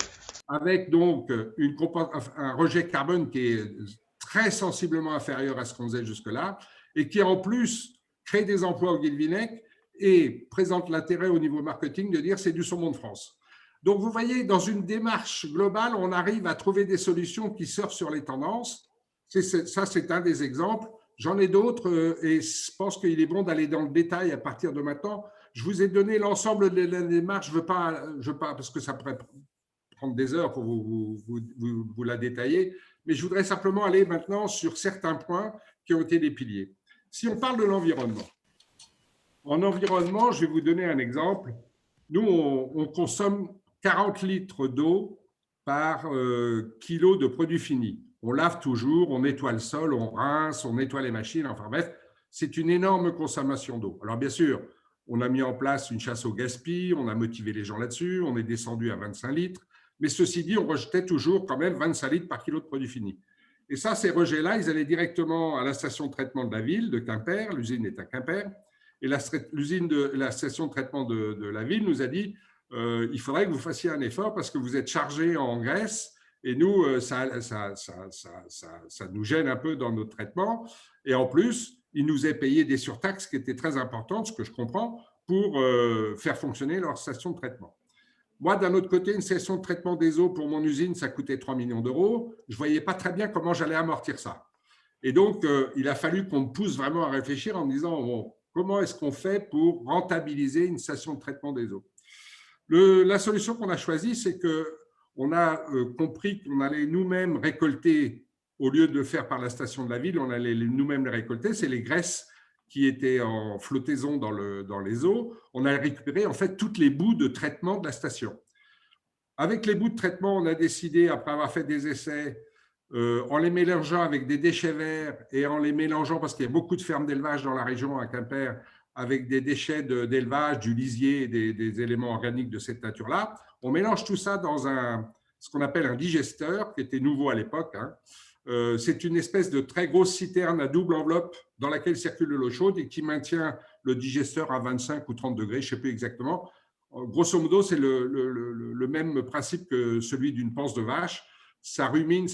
avec donc un rejet carbone qui est très sensiblement inférieur à ce qu'on faisait jusque-là, et qui en plus crée des emplois au vinaigre et présente l'intérêt au niveau marketing de dire c'est du saumon de France. Donc vous voyez, dans une démarche globale, on arrive à trouver des solutions qui surfent sur les tendances. Ça, c'est un des exemples. J'en ai d'autres et je pense qu'il est bon d'aller dans le détail à partir de maintenant. Je vous ai donné l'ensemble de la démarche. Je veux pas, parce que ça pourrait prendre des heures pour vous la détailler, mais je voudrais simplement aller maintenant sur certains points qui ont été des piliers. Si on parle de l'environnement, en environnement, je vais vous donner un exemple. Nous, on consomme 40 litres d'eau par kilo de produits finis. On lave toujours, on nettoie le sol, on rince, on nettoie les machines, enfin bref, c'est une énorme consommation d'eau. Alors bien sûr, on a mis en place une chasse au gaspillage, on a motivé les gens là-dessus, on est descendu à 25 litres, mais ceci dit, on rejetait toujours quand même 25 litres par kilo de produits finis. Et ça, ces rejets-là, ils allaient directement à la station de traitement de la ville de Quimper, l'usine est à Quimper, et la station de traitement de la ville nous a dit il faudrait que vous fassiez un effort parce que vous êtes chargé en graisse et nous, ça nous gêne un peu dans notre traitement. Et en plus, ils nous aient payé des surtaxes qui étaient très importantes, ce que je comprends, pour faire fonctionner leur station de traitement. Moi, d'un autre côté, une station de traitement des eaux pour mon usine, ça coûtait 3 millions d'euros. Je ne voyais pas très bien comment j'allais amortir ça. Et donc, il a fallu qu'on me pousse vraiment à réfléchir en me disant bon, comment est-ce qu'on fait pour rentabiliser une station de traitement des eaux? La solution qu'on a choisie, c'est qu'on a compris qu'on allait nous-mêmes récolter, au lieu de le faire par la station de la ville, on allait nous-mêmes les récolter. C'est les graisses qui étaient en flottaison dans les eaux. On a récupéré en fait toutes les boues de traitement de la station. Avec les bouts de traitement, on a décidé, après avoir fait des essais, en les mélangeant avec des déchets verts et en les mélangeant, parce qu'il y a beaucoup de fermes d'élevage dans la région à Quimper, avec des déchets d'élevage, du lisier et des éléments organiques de cette nature-là. On mélange tout ça dans ce qu'on appelle un digesteur, qui était nouveau à l'époque. C'est une espèce de très grosse citerne à double enveloppe dans laquelle circule de l'eau chaude et qui maintient le digesteur à 25 ou 30 degrés, je ne sais plus exactement. Grosso modo, c'est le même principe que celui d'une panse de vache. Ça rumine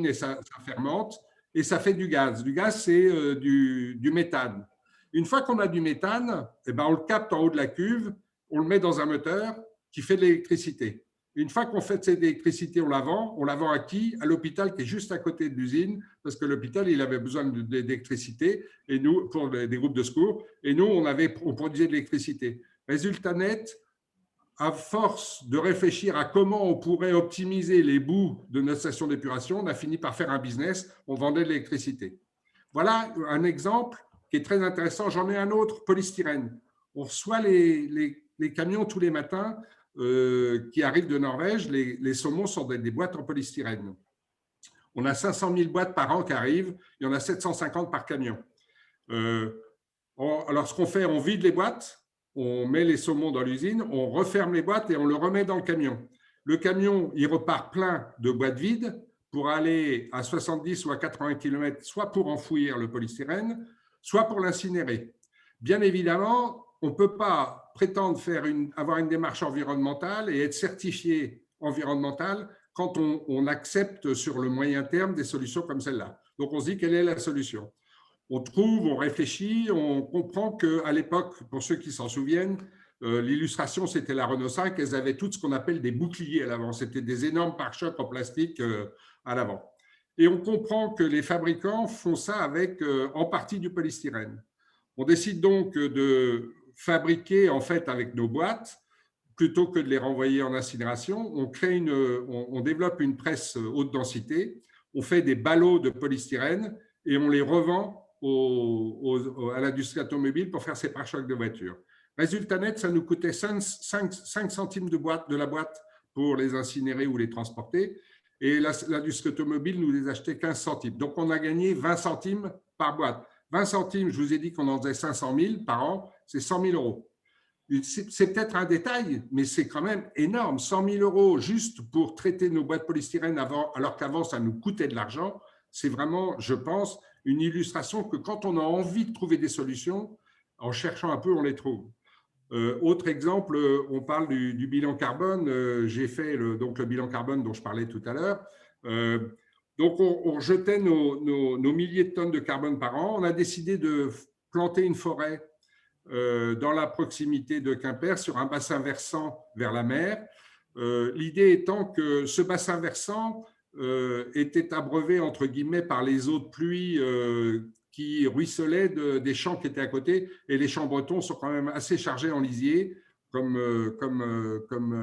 et ça fermente et ça fait du gaz. Du gaz, c'est du méthane. Une fois qu'on a du méthane, eh ben, on le capte en haut de la cuve, on le met dans un moteur qui fait de l'électricité. Une fois qu'on fait de cette électricité, on la vend à qui? À l'hôpital qui est juste à côté de l'usine, parce que l'hôpital, il avait besoin d'électricité et nous, pour des groupes de secours, et nous, on produisait de l'électricité. Résultat net, à force de réfléchir à comment on pourrait optimiser les bouts de notre station d'épuration, on a fini par faire un business, on vendait de l'électricité. Voilà un exemple qui est très intéressant. J'en ai un autre, polystyrène. On reçoit les camions tous les matins qui arrivent de Norvège. Les saumons sont des boîtes en polystyrène. On a 500 000 boîtes par an qui arrivent. Il y en a 750 par camion. Alors, ce qu'on fait, on vide les boîtes, on met les saumons dans l'usine, on referme les boîtes et on le remet dans le camion. Le camion, il repart plein de boîtes vides pour aller à 70 ou à 80 km, soit pour enfouir le polystyrène, soit pour l'incinérer. Bien évidemment, on ne peut pas prétendre avoir une démarche environnementale et être certifié environnemental quand on accepte sur le moyen terme des solutions comme celle-là. Donc, on se dit quelle est la solution. On trouve, on réfléchit, on comprend qu'à l'époque, pour ceux qui s'en souviennent, l'illustration, c'était la Renault 5, elles avaient tout ce qu'on appelle des boucliers à l'avant. C'était des énormes pare-chocs en plastique à l'avant. Et on comprend que les fabricants font ça avec en partie du polystyrène. On décide donc de fabriquer en fait avec nos boîtes, plutôt que de les renvoyer en incinération. On développe une presse haute densité, on fait des ballots de polystyrène et on les revend à l'industrie automobile pour faire ses pare-chocs de voiture. Résultat net, ça nous coûtait 5 centimes de la boîte pour les incinérer ou les transporter. Et l'industrie automobile nous les achetait 15 centimes. Donc, on a gagné 20 centimes par boîte. 20 centimes, je vous ai dit qu'on en faisait 500 000 par an, c'est 100 000 euros. C'est peut-être un détail, mais c'est quand même énorme. 100 000 euros juste pour traiter nos boîtes polystyrène alors qu'avant, ça nous coûtait de l'argent. C'est vraiment, je pense, une illustration que quand on a envie de trouver des solutions, en cherchant un peu, on les trouve. Autre exemple, on parle du bilan carbone. J'ai fait donc le bilan carbone dont je parlais tout à l'heure. Donc, on jetait nos milliers de tonnes de carbone par an. On a décidé de planter une forêt dans la proximité de Quimper, sur un bassin versant vers la mer. L'idée étant que ce bassin versant était abreuvé, entre guillemets, par les eaux de pluie qui ruisselaient des champs qui étaient à côté. Et les champs bretons sont quand même assez chargés en lisier comme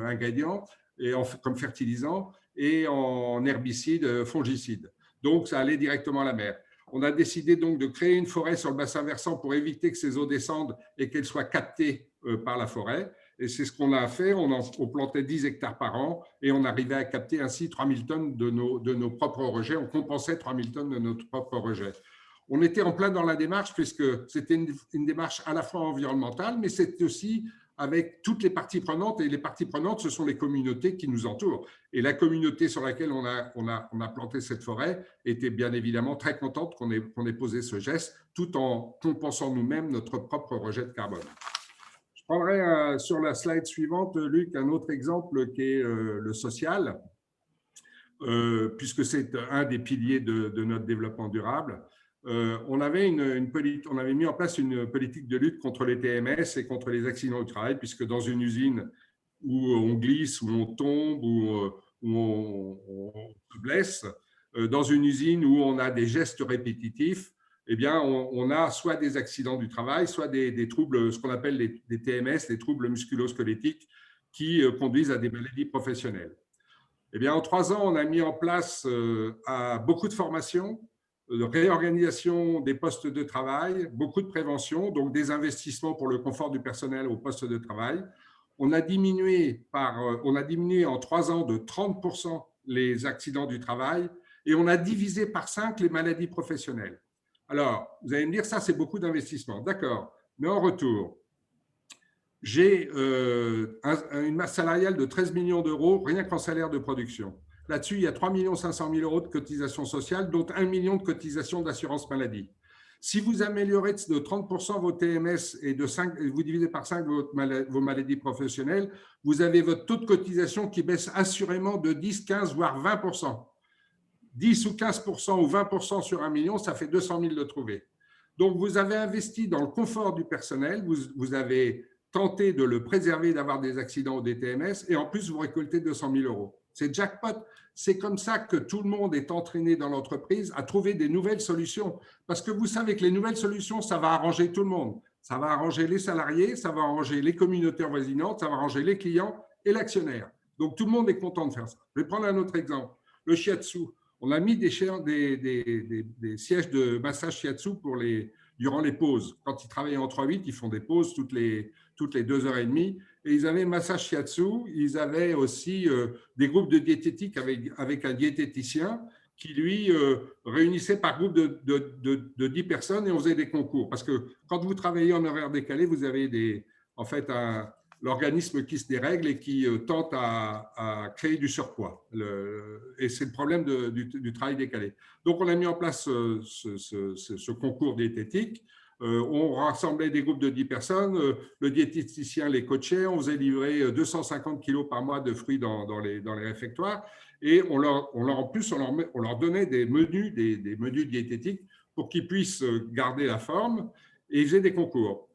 ingrédient et comme fertilisant et en herbicides, fongicides. Donc, ça allait directement à la mer. On a décidé donc de créer une forêt sur le bassin versant pour éviter que ces eaux descendent et qu'elles soient captées par la forêt. Et c'est ce qu'on a fait. On plantait 10 hectares par an et on arrivait à capter ainsi 3000 tonnes de nos propres rejets. On compensait 3000 tonnes de notre propre rejet. On était en plein dans la démarche puisque c'était une démarche à la fois environnementale, mais c'est aussi avec toutes les parties prenantes. Et les parties prenantes, ce sont les communautés qui nous entourent. Et la communauté sur laquelle on a planté cette forêt était bien évidemment très contente qu'on ait posé ce geste, tout en compensant nous-mêmes notre propre rejet de carbone. Je prendrai sur la slide suivante, Luc, un autre exemple qui est le social, puisque c'est un des piliers de notre développement durable. On avait mis en place une politique de lutte contre les TMS et contre les accidents du travail, puisque dans une usine où on glisse, où on tombe, où on se blesse, dans une usine où on a des gestes répétitifs, eh bien, on a soit des accidents du travail, soit des troubles, ce qu'on appelle des TMS, des troubles musculo-squelettiques, qui conduisent à des maladies professionnelles. Eh bien, en 3 ans, on a mis en place beaucoup de formations, de réorganisation des postes de travail, beaucoup de prévention, donc des investissements pour le confort du personnel au poste de travail. On a diminué en 3 ans de 30% les accidents du travail et on a divisé par 5 les maladies professionnelles. Alors, vous allez me dire, ça, c'est beaucoup d'investissement. D'accord, mais en retour, j'ai une masse salariale de 13 millions d'euros rien qu'en salaire de production. Là-dessus, il y a 3 500 000 euros de cotisations sociales, dont 1 million de cotisations d'assurance maladie. Si vous améliorez de 30% vos TMS et vous divisez par 5 vos maladies professionnelles, vous avez votre taux de cotisation qui baisse assurément de 10, 15, voire 20%. 10 ou 15% ou 20% sur 1 million, ça fait 200 000 de trouver. Donc, vous avez investi dans le confort du personnel, vous avez tenté de le préserver d'avoir des accidents ou des TMS, et en plus, vous récoltez 200 000 euros. C'est jackpot. C'est comme ça que tout le monde est entraîné dans l'entreprise à trouver des nouvelles solutions. Parce que vous savez que les nouvelles solutions, ça va arranger tout le monde. Ça va arranger les salariés, ça va arranger les communautés avoisinantes, ça va arranger les clients et l'actionnaire. Donc, tout le monde est content de faire ça. Je vais prendre un autre exemple. Le shiatsu. On a mis des sièges de massage shiatsu durant les pauses. Quand ils travaillent en 3-8, ils font des pauses toutes les 2h30. Et ils avaient massage shiatsu. Ils avaient aussi des groupes de diététique avec un diététicien qui, lui, réunissait par groupe de 10 personnes et on faisait des concours. Parce que quand vous travaillez en horaire décalé, vous avez l'organisme qui se dérègle et qui tente à créer du surpoids. Et c'est le problème du travail décalé. Donc, on a mis en place ce concours diététique. On rassemblait des groupes de 10 personnes. Le diététicien les coachait. On faisait livrer 250 kilos par mois de fruits dans les réfectoires. Et on leur donnait des menus diététiques pour qu'ils puissent garder la forme. Et ils faisaient des concours.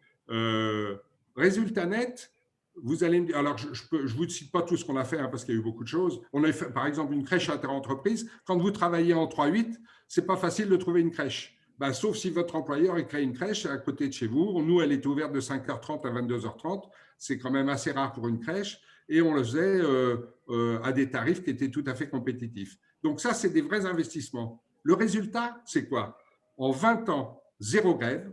Résultat net, vous allez me dire, alors je ne vous cite pas tout ce qu'on a fait parce qu'il y a eu beaucoup de choses. On a fait par exemple une crèche inter-entreprise. Quand vous travaillez en 3-8, ce n'est pas facile de trouver une crèche. Sauf si votre employeur il crée une crèche à côté de chez vous. Nous, elle est ouverte de 5h30 à 22h30. C'est quand même assez rare pour une crèche. Et on le faisait à des tarifs qui étaient tout à fait compétitifs. Donc ça, c'est des vrais investissements. Le résultat, c'est quoi? En 20 ans, 0 grève,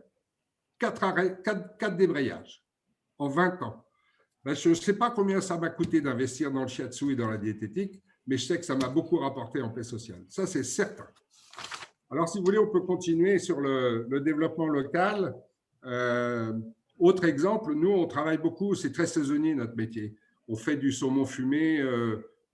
4 débrayages. En 20 ans. Je ne sais pas combien ça m'a coûté d'investir dans le shiatsu et dans la diététique, mais je sais que ça m'a beaucoup rapporté en paix sociale. Ça, c'est certain. Alors, si vous voulez, on peut continuer sur le développement local. Autre exemple, nous, on travaille beaucoup, c'est très saisonnier notre métier. On fait du saumon fumé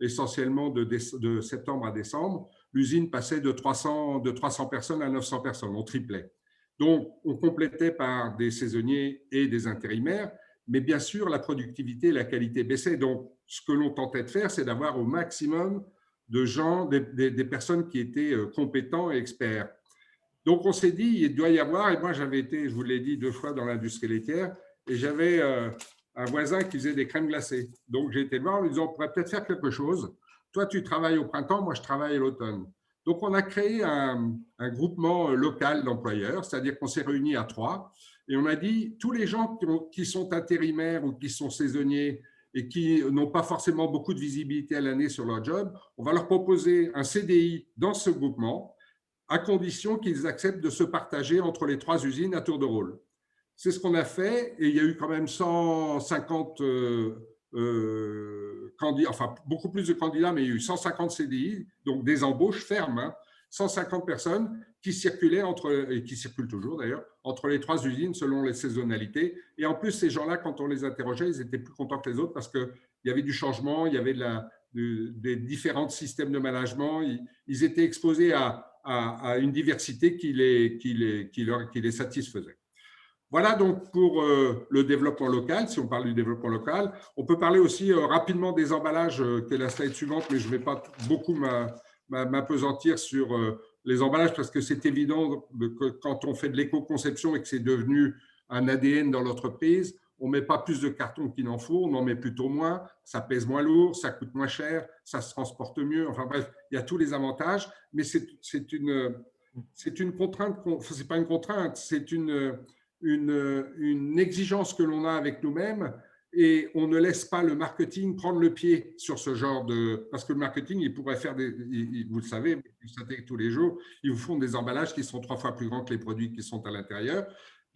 essentiellement de septembre à décembre. L'usine passait de 300 personnes à 900 personnes, on triplait. Donc, on complétait par des saisonniers et des intérimaires. mais bien sûr, la productivité et la qualité baissaient. Donc, ce que l'on tentait de faire, c'est d'avoir au maximum de gens, des personnes qui étaient compétents et experts. Donc, on s'est dit, il doit y avoir, et moi j'avais été, je vous l'ai dit, 2 fois dans l'industrie laitière, et j'avais un voisin qui faisait des crèmes glacées. Donc, j'ai été le voir en lui disant, on pourrait peut-être faire quelque chose. Toi, tu travailles au printemps, moi, je travaille à l'automne. Donc, on a créé un groupement local d'employeurs, c'est-à-dire qu'on s'est réunis à 3, et on a dit, tous les gens qui sont intérimaires ou qui sont saisonniers et qui n'ont pas forcément beaucoup de visibilité à l'année sur leur job, on va leur proposer un CDI dans ce groupement, à condition qu'ils acceptent de se partager entre les 3 usines à tour de rôle. C'est ce qu'on a fait, et il y a eu quand même 150 candidats, enfin beaucoup plus de candidats, mais il y a eu 150 CDI, donc des embauches fermes, hein, 150 personnes qui circulaient et qui circulent toujours d'ailleurs, entre les 3 usines selon les saisonnalités. Et en plus, ces gens-là, quand on les interrogeait, ils étaient plus contents que les autres parce qu'il y avait du changement, il y avait des différents systèmes de management, ils étaient exposés à une diversité qui les satisfaisait. Voilà donc pour le développement local, si on parle du développement local. On peut parler aussi rapidement des emballages, qui est la slide suivante, mais je ne vais pas beaucoup m'appesantir sur les emballages parce que c'est évident que quand on fait de l'éco-conception et que c'est devenu un ADN dans l'entreprise, on ne met pas plus de carton qu'il n'en faut, on en met plutôt moins, ça pèse moins lourd, ça coûte moins cher, ça se transporte mieux. Enfin bref, il y a tous les avantages, mais c'est une contrainte, ce n'est pas une contrainte, c'est une exigence que l'on a avec nous-mêmes et on ne laisse pas le marketing prendre le pied sur ce genre de… Parce que le marketing, il pourrait faire vous le savez, vous le savez tous les jours, ils vous font des emballages qui sont 3 fois plus grands que les produits qui sont à l'intérieur.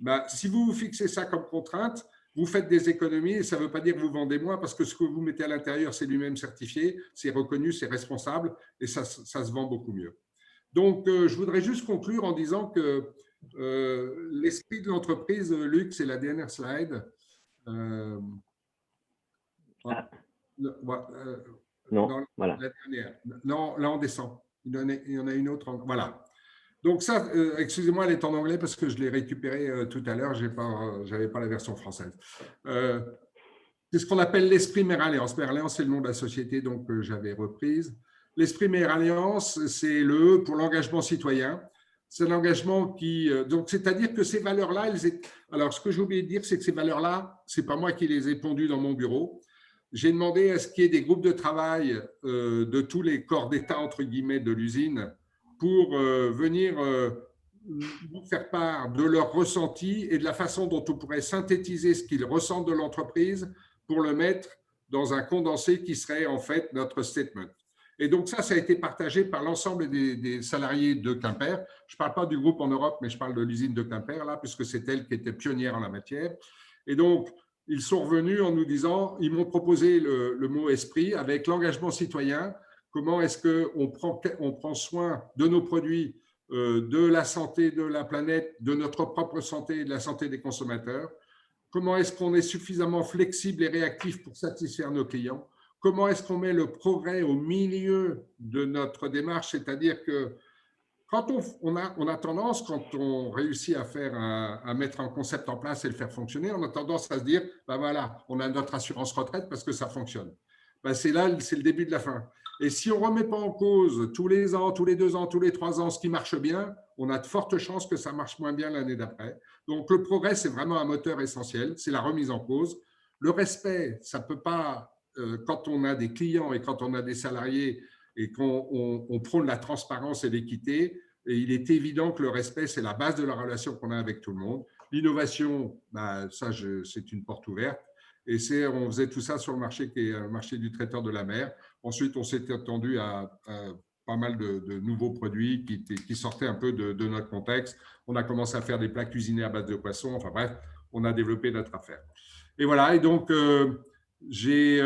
Ben, si vous vous fixez ça comme contrainte, vous faites des économies et ça ne veut pas dire que vous vendez moins parce que ce que vous mettez à l'intérieur, c'est lui-même certifié, c'est reconnu, c'est responsable et ça se vend beaucoup mieux. Donc, je voudrais juste conclure en disant que l'esprit de l'entreprise, Luc, c'est la dernière slide. Non, voilà. La dernière. Non, là, on descend. Il y en a une autre. Voilà. Donc ça, excusez-moi, elle est en anglais parce que je l'ai récupérée tout à l'heure, je n'avais pas la version française. C'est ce qu'on appelle l'esprit Mère Alliance. Mère Alliance, c'est le nom de la société, donc j'avais reprise. L'esprit Mère Alliance, c'est le E pour l'engagement citoyen. C'est l'engagement qui… Donc, c'est-à-dire que ces valeurs-là, alors ce que j'ai oublié de dire, c'est que ces valeurs-là, ce n'est pas moi qui les ai pondues dans mon bureau. J'ai demandé à ce qu'il y ait des groupes de travail de tous les corps d'État, entre guillemets, de l'usine, pour venir nous faire part de leurs ressentis et de la façon dont on pourrait synthétiser ce qu'ils ressentent de l'entreprise pour le mettre dans un condensé qui serait en fait notre statement. Et donc ça a été partagé par l'ensemble des salariés de Quimper. Je ne parle pas du groupe en Europe, mais je parle de l'usine de Quimper, là, puisque c'est elle qui était pionnière en la matière. Et donc, ils sont revenus en nous disant, ils m'ont proposé le mot esprit avec l'engagement citoyen. Comment est-ce qu'on prend soin de nos produits, de la santé de la planète, de notre propre santé et de la santé des consommateurs? Comment est-ce qu'on est suffisamment flexible et réactif pour satisfaire nos clients? Comment est-ce qu'on met le progrès au milieu de notre démarche? C'est-à-dire que quand on a tendance, quand on réussit à mettre un concept en place et le faire fonctionner, on a tendance à se dire, ben voilà, on a notre assurance retraite parce que ça fonctionne. Ben c'est le début de la fin. Et si on ne remet pas en cause tous les ans, tous les 2 ans, tous les 3 ans ce qui marche bien, on a de fortes chances que ça marche moins bien l'année d'après. Donc le progrès, c'est vraiment un moteur essentiel, c'est la remise en cause. Le respect, ça ne peut pas… Quand on a des clients et quand on a des salariés et qu'on prône la transparence et l'équité, il est évident que le respect, c'est la base de la relation qu'on a avec tout le monde. L'innovation, bah, ça, c'est une porte ouverte. Et on faisait tout ça sur le marché qui est le marché du traiteur de la mer. Ensuite, on s'est attendu à pas mal de nouveaux produits qui sortaient un peu de notre contexte. On a commencé à faire des plats cuisinés à base de poisson. Enfin bref, on a développé notre affaire. Et voilà, et donc… j'ai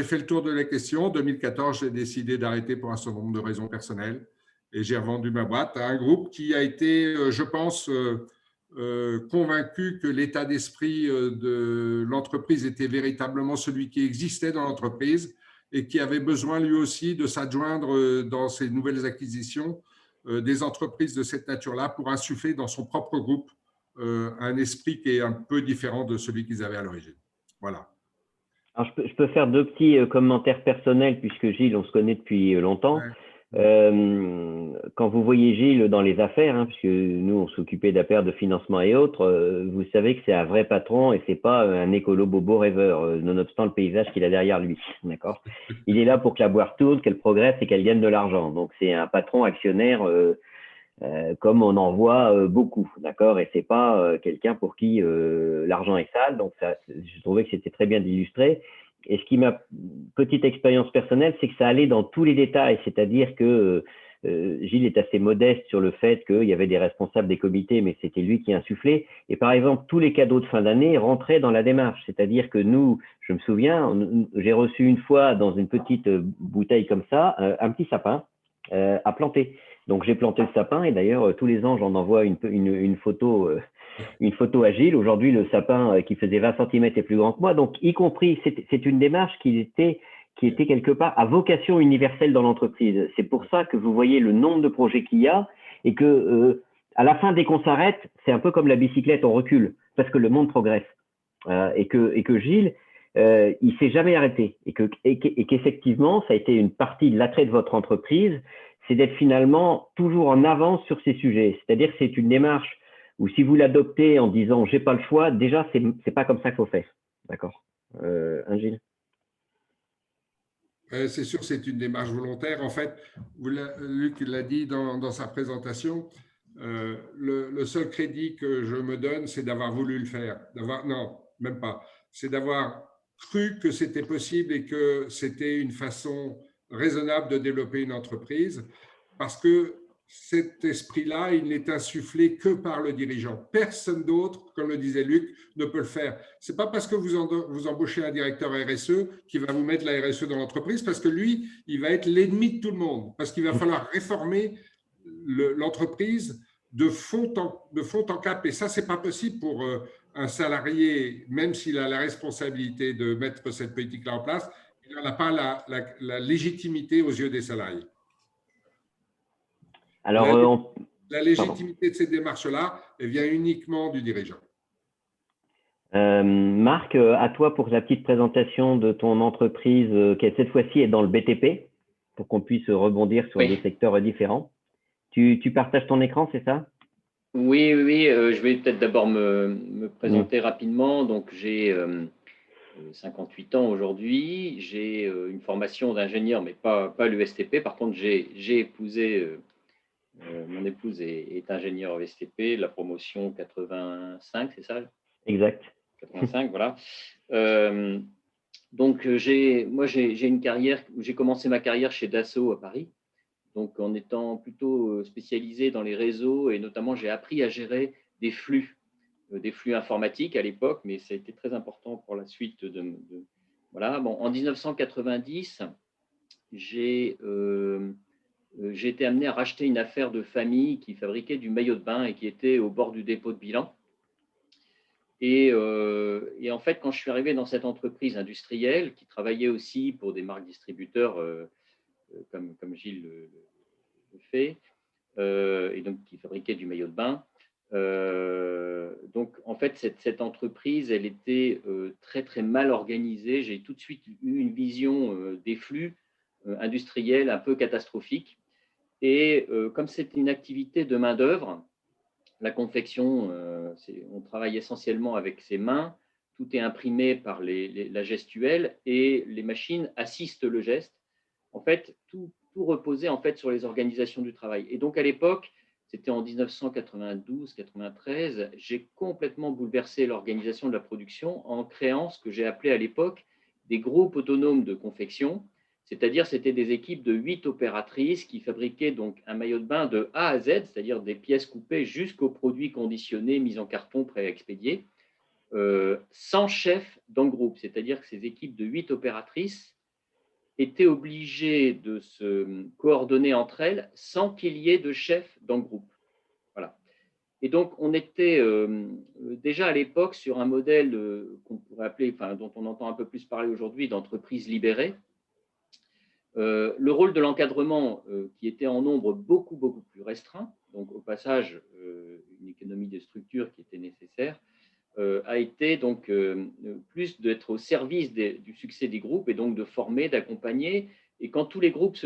fait le tour de la question. En 2014, j'ai décidé d'arrêter pour un certain nombre de raisons personnelles et j'ai revendu ma boîte à un groupe qui a été, je pense, convaincu que l'état d'esprit de l'entreprise était véritablement celui qui existait dans l'entreprise et qui avait besoin lui aussi de s'adjoindre dans ces nouvelles acquisitions des entreprises de cette nature-là pour insuffler dans son propre groupe un esprit qui est un peu différent de celui qu'ils avaient à l'origine. Voilà. Alors, je peux faire deux petits commentaires personnels, puisque Gilles, on se connaît depuis longtemps. Ouais. Quand vous voyez Gilles dans les affaires, hein, puisque nous, on s'occupait d'affaires de financement et autres, vous savez que c'est un vrai patron et c'est pas un écolo bobo rêveur, nonobstant le paysage qu'il a derrière lui. D'accord. Il est là pour que la boîte tourne, qu'elle progresse et qu'elle gagne de l'argent. Donc, c'est un patron actionnaire comme on en voit beaucoup, d'accord. Et c'est pas quelqu'un pour qui l'argent est sale. Donc, ça, je trouvais que c'était très bien illustré. Et ce qui m'a, petite expérience personnelle, c'est que ça allait dans tous les détails. C'est-à-dire que Gilles est assez modeste sur le fait qu'il y avait des responsables des comités, mais c'était lui qui insufflait. Et par exemple, tous les cadeaux de fin d'année rentraient dans la démarche. C'est-à-dire que nous, je me souviens, j'ai reçu une fois dans une petite bouteille comme ça, un petit sapin à planter. Donc j'ai planté le sapin et d'ailleurs tous les ans j'en envoie une photo à Gilles. Aujourd'hui le sapin qui faisait 20 cm est plus grand que moi. Donc y compris c'est une démarche qui était quelque part à vocation universelle dans l'entreprise. C'est pour ça que vous voyez le nombre de projets qu'il y a et que à la fin dès qu'on s'arrête, c'est un peu comme la bicyclette, on recule parce que le monde progresse et que Gilles il s'est jamais arrêté et qu'effectivement ça a été une partie de l'attrait de votre entreprise, c'est d'être finalement toujours en avance sur ces sujets. C'est-à-dire que c'est une démarche où si vous l'adoptez en disant j'ai pas le choix, déjà c'est pas comme ça qu'il faut faire. D'accord. Gilles. C'est sûr, c'est une démarche volontaire. En fait, Luc l'a dit dans sa présentation, le seul crédit que je me donne, c'est d'avoir voulu le faire. Non, même pas. C'est d'avoir cru que c'était possible et que c'était une façon raisonnable de développer une entreprise, parce que cet esprit-là, il n'est insufflé que par le dirigeant. Personne d'autre, comme le disait Luc, ne peut le faire. Ce n'est pas parce que vous embauchez un directeur RSE qui va vous mettre la RSE dans l'entreprise, parce que lui, il va être l'ennemi de tout le monde, parce qu'il va falloir réformer l'entreprise de fond en cap. Et ça, ce n'est pas possible pour un salarié, même s'il a la responsabilité de mettre cette politique-là en place, il n'en a pas la légitimité aux yeux des salariés. Alors, la légitimité de cette démarche-là, elle vient uniquement du dirigeant. Marc, à toi pour la petite présentation de ton entreprise qui cette fois-ci est dans le BTP, pour qu'on puisse rebondir sur des secteurs différents. Tu partages ton écran, c'est ça? Oui. Je vais peut-être d'abord me présenter rapidement. Donc, j'ai 58 ans aujourd'hui. J'ai une formation d'ingénieur, mais pas l'USTP. Par contre, j'ai épousé, mon épouse est ingénieure ESTP, la promotion 85, c'est ça? Exact. 85, voilà. Donc, j'ai une carrière, j'ai commencé ma carrière chez Dassault à Paris. Donc, en étant plutôt spécialisé dans les réseaux et notamment, j'ai appris à gérer des flux informatiques à l'époque, mais ça a été très important pour la suite voilà. Bon, en 1990, j'ai été amené à racheter une affaire de famille qui fabriquait du maillot de bain et qui était au bord du dépôt de bilan. Et en fait, quand je suis arrivé dans cette entreprise industrielle qui travaillait aussi pour des marques distributeurs comme Gilles le fait, et donc qui fabriquait du maillot de bain. Donc, en fait, cette entreprise, elle était très, très mal organisée. J'ai tout de suite eu une vision des flux industriels un peu catastrophique. Et comme c'est une activité de main-d'œuvre, la confection, on travaille essentiellement avec ses mains. Tout est imprimé par la gestuelle et les machines assistent le geste. En fait, tout reposait en fait sur les organisations du travail. Et donc, à l'époque, c'était en 1992-93, j'ai complètement bouleversé l'organisation de la production en créant ce que j'ai appelé à l'époque des groupes autonomes de confection. C'est-à-dire, c'était des équipes de 8 opératrices qui fabriquaient donc un maillot de bain de A à Z, c'est-à-dire des pièces coupées jusqu'aux produits conditionnés, mis en carton, prêts à expédier, sans chef dans le groupe. C'est-à-dire que ces équipes de 8 opératrices étaient obligées de se coordonner entre elles sans qu'il y ait de chef dans le groupe. Voilà. Et donc, on était déjà à l'époque sur un modèle qu'on pourrait appeler, dont on entend un peu plus parler aujourd'hui, d'entreprise libérée. Le rôle de l'encadrement qui était en nombre beaucoup plus restreint, donc au passage une économie de structure qui était nécessaire, a été donc plus d'être au service du succès des groupes et donc de former, d'accompagner. Et quand tous les groupes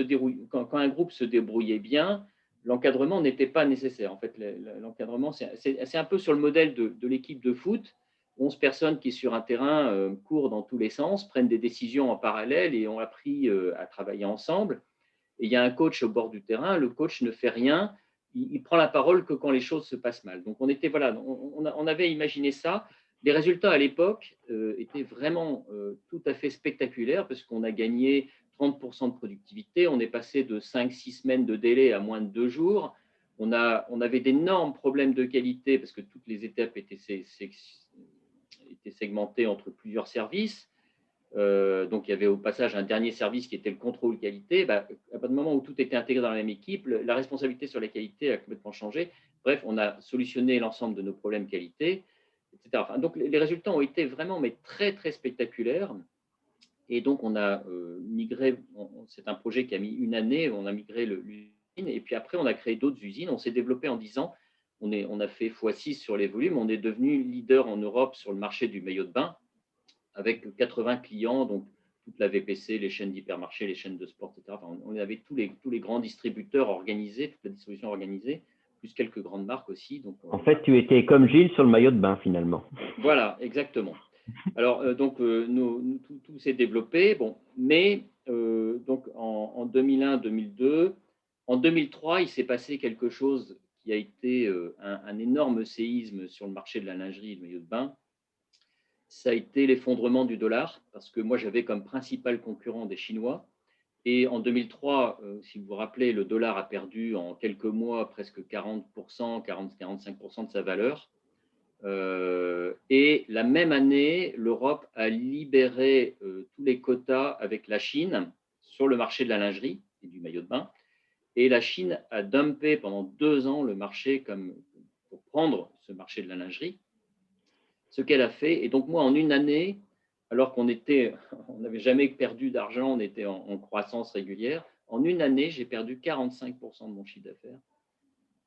quand un groupe se débrouillait bien, l'encadrement n'était pas nécessaire. En fait, l'encadrement, c'est un peu sur le modèle de l'équipe de foot. 11 personnes qui, sur un terrain, courent dans tous les sens, prennent des décisions en parallèle et ont appris à travailler ensemble. Et il y a un coach au bord du terrain. Le coach ne fait rien. Il prend la parole que quand les choses se passent mal. Donc, on avait imaginé ça. Les résultats à l'époque étaient vraiment tout à fait spectaculaires parce qu'on a gagné 30% de productivité. On est passé de 5-6 semaines de délai à moins de 2 jours. On avait d'énormes problèmes de qualité parce que toutes les étapes étaient segmentées entre plusieurs services. Donc, il y avait au passage un dernier service qui était le contrôle qualité. À partir du moment où tout était intégré dans la même équipe, la responsabilité sur la qualité a complètement changé. Bref, on a solutionné l'ensemble de nos problèmes qualité, etc. Enfin, donc, les résultats ont été vraiment très, très spectaculaires. Et donc, on a migré, c'est un projet qui a mis une année, on a migré l'usine. Et puis après, on a créé d'autres usines. On s'est développé en 10 ans. On a fait x6 sur les volumes. On est devenu leader en Europe sur le marché du maillot de bain, avec 80 clients, donc toute la VPC, les chaînes d'hypermarchés, les chaînes de sport, etc. Enfin, on avait tous les grands distributeurs organisés, toute la distribution organisée, plus quelques grandes marques aussi. Donc, en fait, tu étais comme Gilles sur le maillot de bain, finalement. Voilà, exactement. Alors, tout s'est développé, bon, mais donc en 2001-2002, en 2003, il s'est passé quelque chose qui a été un énorme séisme sur le marché de la lingerie et du maillot de bain. Ça a été l'effondrement du dollar, parce que moi, j'avais comme principal concurrent des Chinois. Et en 2003, si vous vous rappelez, le dollar a perdu en quelques mois presque 40%, 40-45% de sa valeur. Et la même année, l'Europe a libéré tous les quotas avec la Chine sur le marché de la lingerie et du maillot de bain. Et la Chine a dumpé pendant 2 ans le marché pour prendre ce marché de la lingerie, ce qu'elle a fait. Et donc moi, en une année, alors on n'avait jamais perdu d'argent, on était en croissance régulière, en une année, j'ai perdu 45% de mon chiffre d'affaires.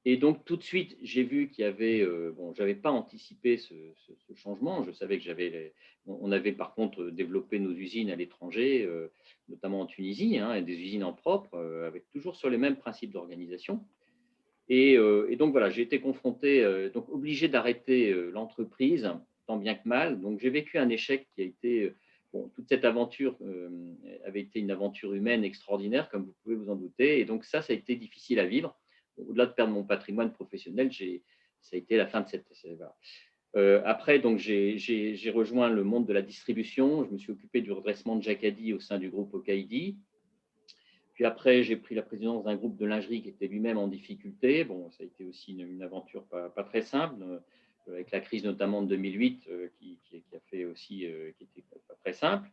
Et donc, tout de suite, j'ai vu qu'il y avait, je n'avais pas anticipé ce changement. Je savais que on avait par contre développé nos usines à l'étranger, notamment en Tunisie, et des usines en propre, avec toujours sur les mêmes principes d'organisation. Et donc, voilà, j'ai été confronté, donc obligé d'arrêter l'entreprise, tant bien que mal. Donc, j'ai vécu un échec qui a été, toute cette aventure avait été une aventure humaine extraordinaire, comme vous pouvez vous en douter. Et donc, ça a été difficile à vivre. Au-delà de perdre mon patrimoine professionnel, ça a été la fin de cette… Voilà. Après, donc, j'ai rejoint le monde de la distribution. Je me suis occupé du redressement de Jacadi au sein du groupe Okaidi. Puis après, j'ai pris la présidence d'un groupe de lingerie qui était lui-même en difficulté. Bon, ça a été aussi une aventure pas très simple, avec la crise notamment de 2008 qui a fait aussi, qui était pas très simple.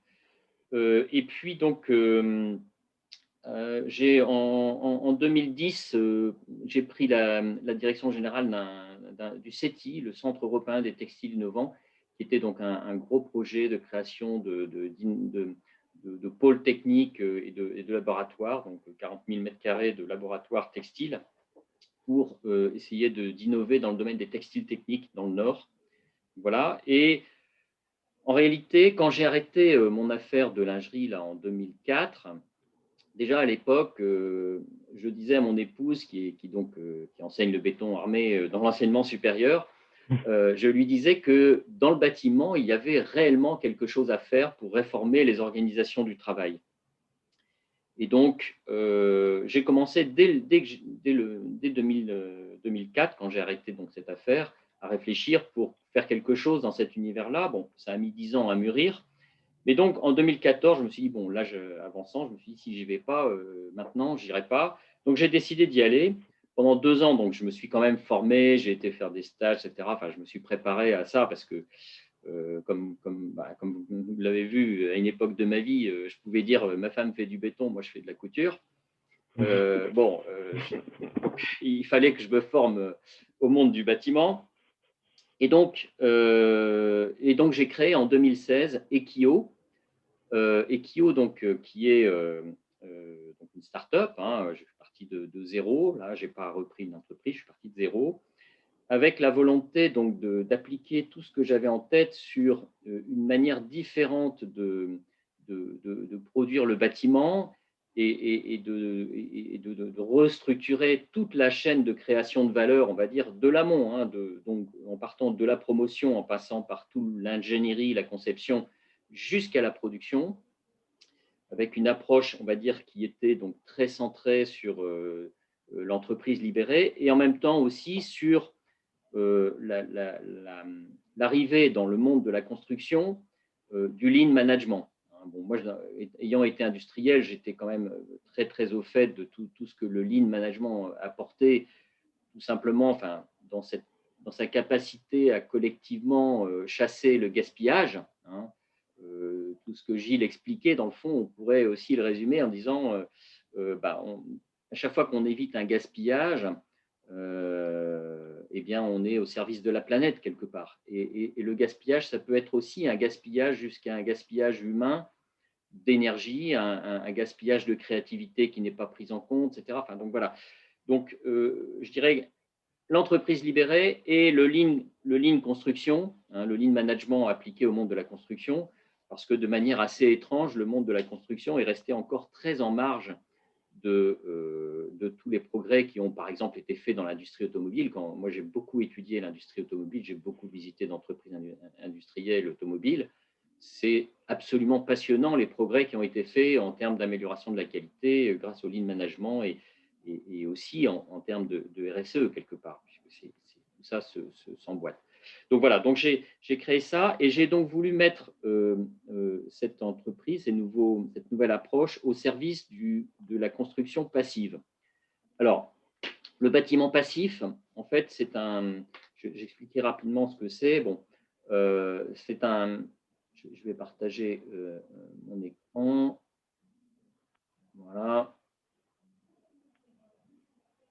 Et puis, donc… en 2010, j'ai pris la direction générale du CETI, le Centre européen des textiles innovants, qui était donc un gros projet de création de pôles techniques et de laboratoires, donc 40 000 m² de laboratoires textiles, pour essayer d'innover dans le domaine des textiles techniques dans le Nord. Voilà. Et en réalité, quand j'ai arrêté mon affaire de lingerie là, en 2004, déjà à l'époque, je disais à mon épouse, qui enseigne le béton armé dans l'enseignement supérieur, je lui disais que dans le bâtiment, il y avait réellement quelque chose à faire pour réformer les organisations du travail. Et donc, j'ai commencé dès 2004, quand j'ai arrêté donc, cette affaire, à réfléchir pour faire quelque chose dans cet univers-là. Bon, ça a mis 10 ans à mûrir. Mais donc, en 2014, je me suis dit, bon, l'âge avançant, je me suis dit, si je n'y vais pas, maintenant, je n'irai pas. Donc, j'ai décidé d'y aller. Pendant 2 ans, donc, je me suis quand même formé, j'ai été faire des stages, etc. Enfin, je me suis préparé à ça parce que, comme vous l'avez vu, à une époque de ma vie, je pouvais dire, ma femme fait du béton, moi, je fais de la couture. Il fallait que je me forme au monde du bâtiment. Et donc j'ai créé en 2016 Ekio. Ekio, qui est donc une start-up. Je suis parti de zéro. Là, je n'ai pas repris une entreprise, je suis parti de zéro. avec la volonté donc d'appliquer tout ce que j'avais en tête sur une manière différente de produire le bâtiment et de restructurer toute la chaîne de création de valeur, on va dire, de l'amont, hein, donc en partant de la promotion, en passant par toute l'ingénierie, la conception, jusqu'à la production, avec une approche, on va dire, qui était donc très centrée sur l'entreprise libérée et en même temps aussi sur l'arrivée dans le monde de la construction du lean management. Bon, moi, ayant été industriel, j'étais quand même très, très au fait de tout ce que le lean management apportait, tout simplement enfin, dans sa capacité à collectivement chasser le gaspillage. Hein. Tout ce que Gilles expliquait, dans le fond, on pourrait aussi le résumer en disant à chaque fois qu'on évite un gaspillage, eh bien, on est au service de la planète quelque part. Et le gaspillage, ça peut être aussi un gaspillage jusqu'à un gaspillage humain d'énergie, un gaspillage de créativité qui n'est pas pris en compte, etc. Enfin, donc voilà. Donc, je dirais l'entreprise libérée et le lean construction, hein, le lean management appliqué au monde de la construction, parce que de manière assez étrange, le monde de la construction est resté encore très en marge de tous les progrès qui ont, par exemple, été faits dans l'industrie automobile. Quand moi, j'ai beaucoup étudié l'industrie automobile, j'ai beaucoup visité d'entreprises industrielles automobiles. C'est absolument passionnant les progrès qui ont été faits en termes d'amélioration de la qualité grâce au lean management et aussi en termes de RSE quelque part, puisque tout ça s'emboîte. Donc voilà, donc j'ai créé ça et j'ai donc voulu mettre cette entreprise, cette nouvelle approche au service de la construction passive. Alors, le bâtiment passif, en fait, c'est j'expliquerai rapidement ce que c'est. Bon, c'est je vais partager mon écran. Voilà.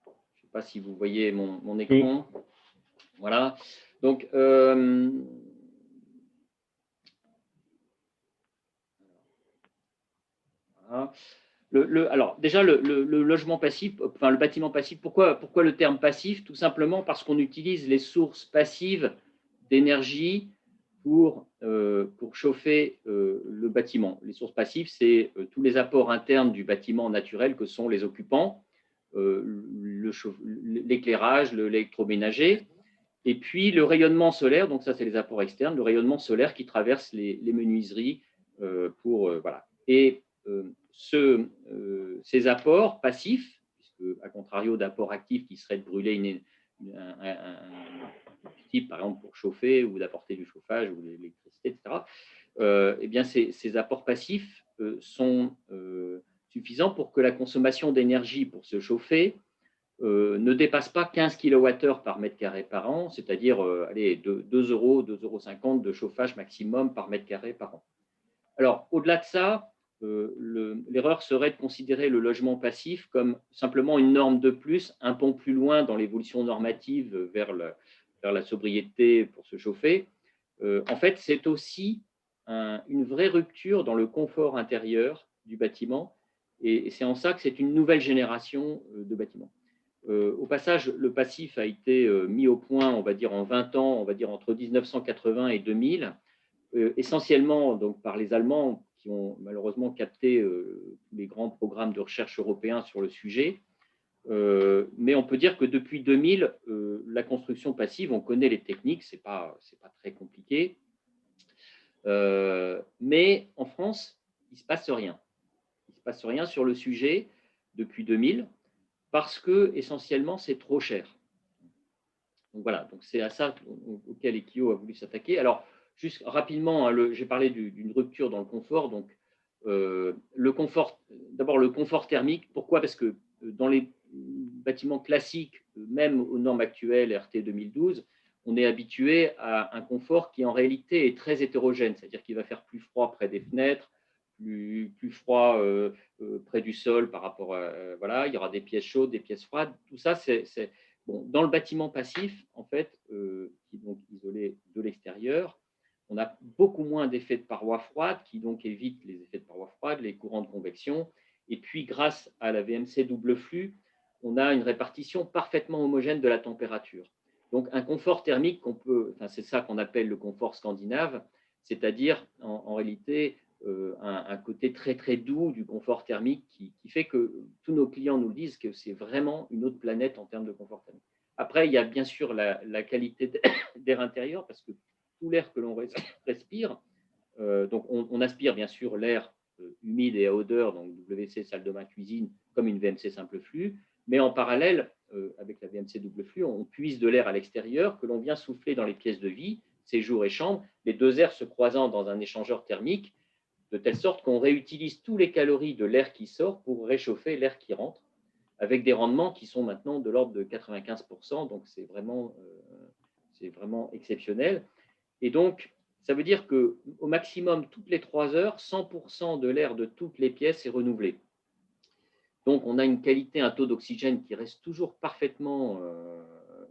Je ne sais pas si vous voyez mon écran. Oui. Voilà. Donc, voilà. Alors, déjà, le logement passif, enfin le bâtiment passif, pourquoi le terme passif? Tout simplement parce qu'on utilise les sources passives d'énergie pour chauffer le bâtiment. Les sources passives, c'est tous les apports internes du bâtiment naturel que sont les occupants, l'éclairage, l'électroménager, et puis le rayonnement solaire, donc ça c'est les apports externes, le rayonnement solaire qui traverse les menuiseries voilà. Et ces apports passifs, puisque à contrario d'apports actifs qui seraient de brûler un type, par exemple pour chauffer ou d'apporter du chauffage ou de l'électricité, etc., eh bien ces apports passifs sont suffisants pour que la consommation d'énergie pour se chauffer ne dépasse pas 15 kWh par mètre carré par an, c'est-à-dire 2 euros, 2,50 € de chauffage maximum par mètre carré par an. Alors, au-delà de ça, l'erreur serait de considérer le logement passif comme simplement une norme de plus, un pont plus loin dans l'évolution normative vers la sobriété pour se chauffer. En fait, c'est aussi une vraie rupture dans le confort intérieur du bâtiment et c'est en ça que c'est une nouvelle génération de bâtiments. Au passage, le passif a été mis au point, on va dire, en 20 ans, on va dire entre 1980 et 2000, essentiellement donc, par les Allemands qui ont malheureusement capté tous les grands programmes de recherche européens sur le sujet. Mais on peut dire que depuis 2000, la construction passive, on connaît les techniques, ce n'est pas très compliqué. Mais en France, il ne se passe rien. Il ne se passe rien sur le sujet depuis 2000 parce que essentiellement, c'est trop cher. Donc voilà, donc c'est à ça auquel Ekio a voulu s'attaquer. Alors, juste rapidement, hein, j'ai parlé d'une rupture dans le confort. Donc, le confort, d'abord le confort thermique. Pourquoi? Parce que dans les bâtiments classiques, même aux normes actuelles RT 2012, on est habitué à un confort qui en réalité est très hétérogène, c'est-à-dire qu'il va faire plus froid près des fenêtres, plus froid près du sol par rapport à… voilà, il y aura des pièces chaudes, des pièces froides. Tout ça, c'est… Bon, dans le bâtiment passif, en fait, qui est donc isolé de l'extérieur, on a beaucoup moins d'effets de parois froides qui donc évitent les effets de parois froides, les courants de convection. Et puis, grâce à la VMC double flux, on a une répartition parfaitement homogène de la température. Donc, un confort thermique c'est ça qu'on appelle le confort scandinave, c'est-à-dire en réalité un côté très très doux du confort thermique qui fait que tous nos clients nous le disent que c'est vraiment une autre planète en termes de confort thermique. Après, il y a bien sûr la qualité d'air intérieur parce que tout l'air que l'on respire, donc on aspire bien sûr l'air humide et à odeur, donc WC, salle de bain, cuisine, comme une VMC simple flux, mais en parallèle, avec la VMC double flux, on puise de l'air à l'extérieur que l'on vient souffler dans les pièces de vie, séjour et chambre, les deux airs se croisant dans un échangeur thermique, de telle sorte qu'on réutilise tous les calories de l'air qui sort pour réchauffer l'air qui rentre, avec des rendements qui sont maintenant de l'ordre de 95%, donc c'est vraiment exceptionnel. Et donc, ça veut dire qu'au maximum, toutes les 3 heures, 100% de l'air de toutes les pièces est renouvelé. Donc, on a une qualité, un taux d'oxygène qui reste toujours parfaitement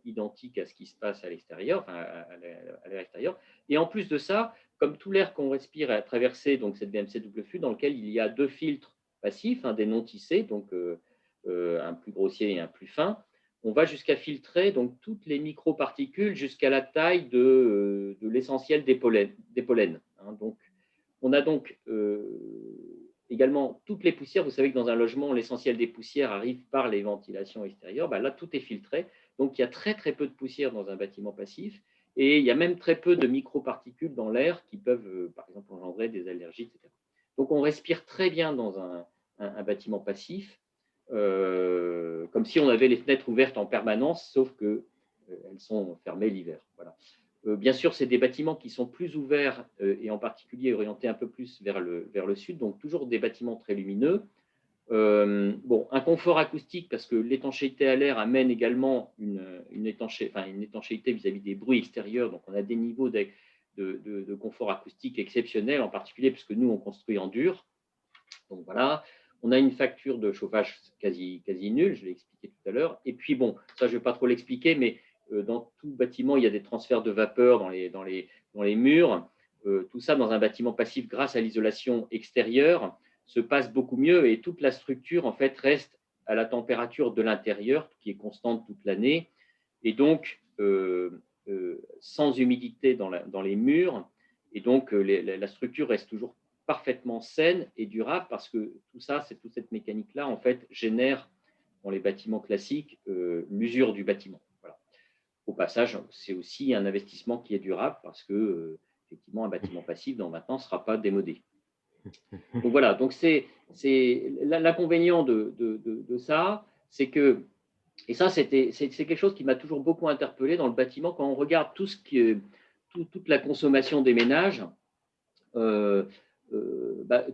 identique à ce qui se passe à l'extérieur, enfin, à l'air extérieur. Et en plus de ça, comme tout l'air qu'on respire a traversé donc, cette VMC double flux, dans lequel il y a 2 filtres passifs, des non tissés, donc un plus grossier et un plus fin, on va jusqu'à filtrer donc, toutes les microparticules jusqu'à la taille de l'essentiel des pollens. Donc, on a donc également toutes les poussières. Vous savez que dans un logement, l'essentiel des poussières arrive par les ventilations extérieures. Là, tout est filtré. Donc, il y a très, très peu de poussière dans un bâtiment passif. Et il y a même très peu de microparticules dans l'air qui peuvent, par exemple, engendrer des allergies, etc. Donc, on respire très bien dans un bâtiment passif. Comme si on avait les fenêtres ouvertes en permanence, sauf qu'elles sont fermées l'hiver. Voilà. Bien sûr, c'est des bâtiments qui sont plus ouverts et en particulier orientés un peu plus vers le sud, donc toujours des bâtiments très lumineux. Un confort acoustique parce que l'étanchéité à l'air amène également une étanchéité vis-à-vis des bruits extérieurs, donc on a des niveaux de confort acoustique exceptionnels, en particulier puisque nous, on construit en dur. Donc voilà. On a une facture de chauffage quasi nulle, je l'ai expliqué tout à l'heure. Et puis, ça, je ne vais pas trop l'expliquer, mais dans tout bâtiment, il y a des transferts de vapeur dans les murs. Tout ça, dans un bâtiment passif, grâce à l'isolation extérieure, se passe beaucoup mieux et toute la structure, en fait, reste à la température de l'intérieur, qui est constante toute l'année. Et donc, sans humidité dans les murs. Et donc, la structure reste toujours parfaitement saine et durable parce que toute cette mécanique-là, en fait, génère dans les bâtiments classiques l'usure du bâtiment. Voilà. Au passage, c'est aussi un investissement qui est durable parce que, effectivement, un bâtiment passif, maintenant, ne sera pas démodé. Donc voilà, donc c'est l'inconvénient de ça, c'est que, et ça, c'est quelque chose qui m'a toujours beaucoup interpellé dans le bâtiment, quand on regarde toute la consommation des ménages,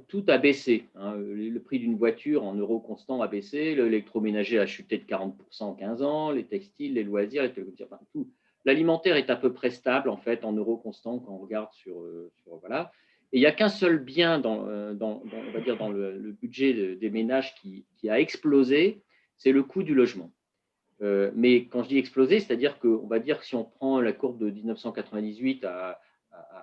tout a baissé. Le prix d'une voiture en euros constants a baissé, l'électroménager a chuté de 40% en 15 ans, les textiles, les loisirs, les télécommunications, tout. L'alimentaire est à peu près stable en fait en euros constants quand on regarde voilà. Et il n'y a qu'un seul bien on va dire dans le budget des ménages qui a explosé, c'est le coût du logement. Mais quand je dis explosé, c'est-à-dire qu'on va dire que si on prend la courbe de 1998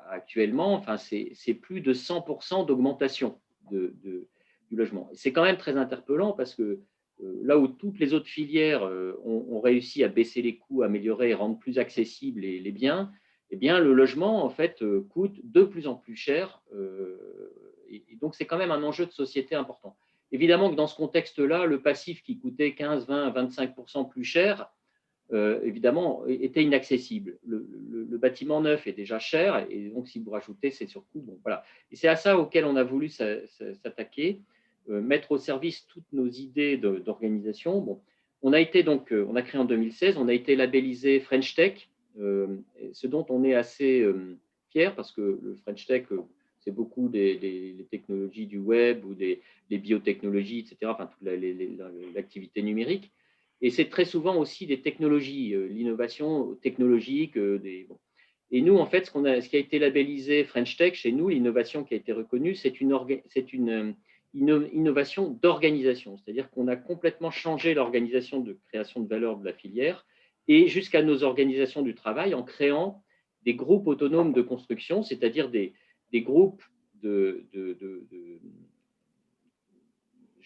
actuellement, c'est plus de 100% d'augmentation du logement. C'est quand même très interpellant parce que là où toutes les autres filières ont réussi à baisser les coûts, améliorer et rendre plus accessibles les biens, eh bien, le logement, en fait, coûte de plus en plus cher. Et donc, c'est quand même un enjeu de société important. Évidemment que dans ce contexte-là, le passif qui coûtait 15, 20, 25% plus cher, évidemment, était inaccessible. Le bâtiment neuf est déjà cher, et donc si vous rajoutez, c'est surcoût. Voilà. Et c'est à ça auquel on a voulu s'attaquer, mettre au service toutes nos idées d'organisation. On a créé en 2016, on a été labellisé French Tech, ce dont on est assez fier parce que le French Tech, c'est beaucoup des technologies du web ou des biotechnologies, etc., toute l'activité numérique. Et c'est très souvent aussi des technologies, l'innovation technologique. Et nous, en fait, ce qui a été labellisé French Tech, chez nous, l'innovation qui a été reconnue, c'est une innovation d'organisation. C'est-à-dire qu'on a complètement changé l'organisation de création de valeur de la filière et jusqu'à nos organisations du travail en créant des groupes autonomes de construction, c'est-à-dire des groupes je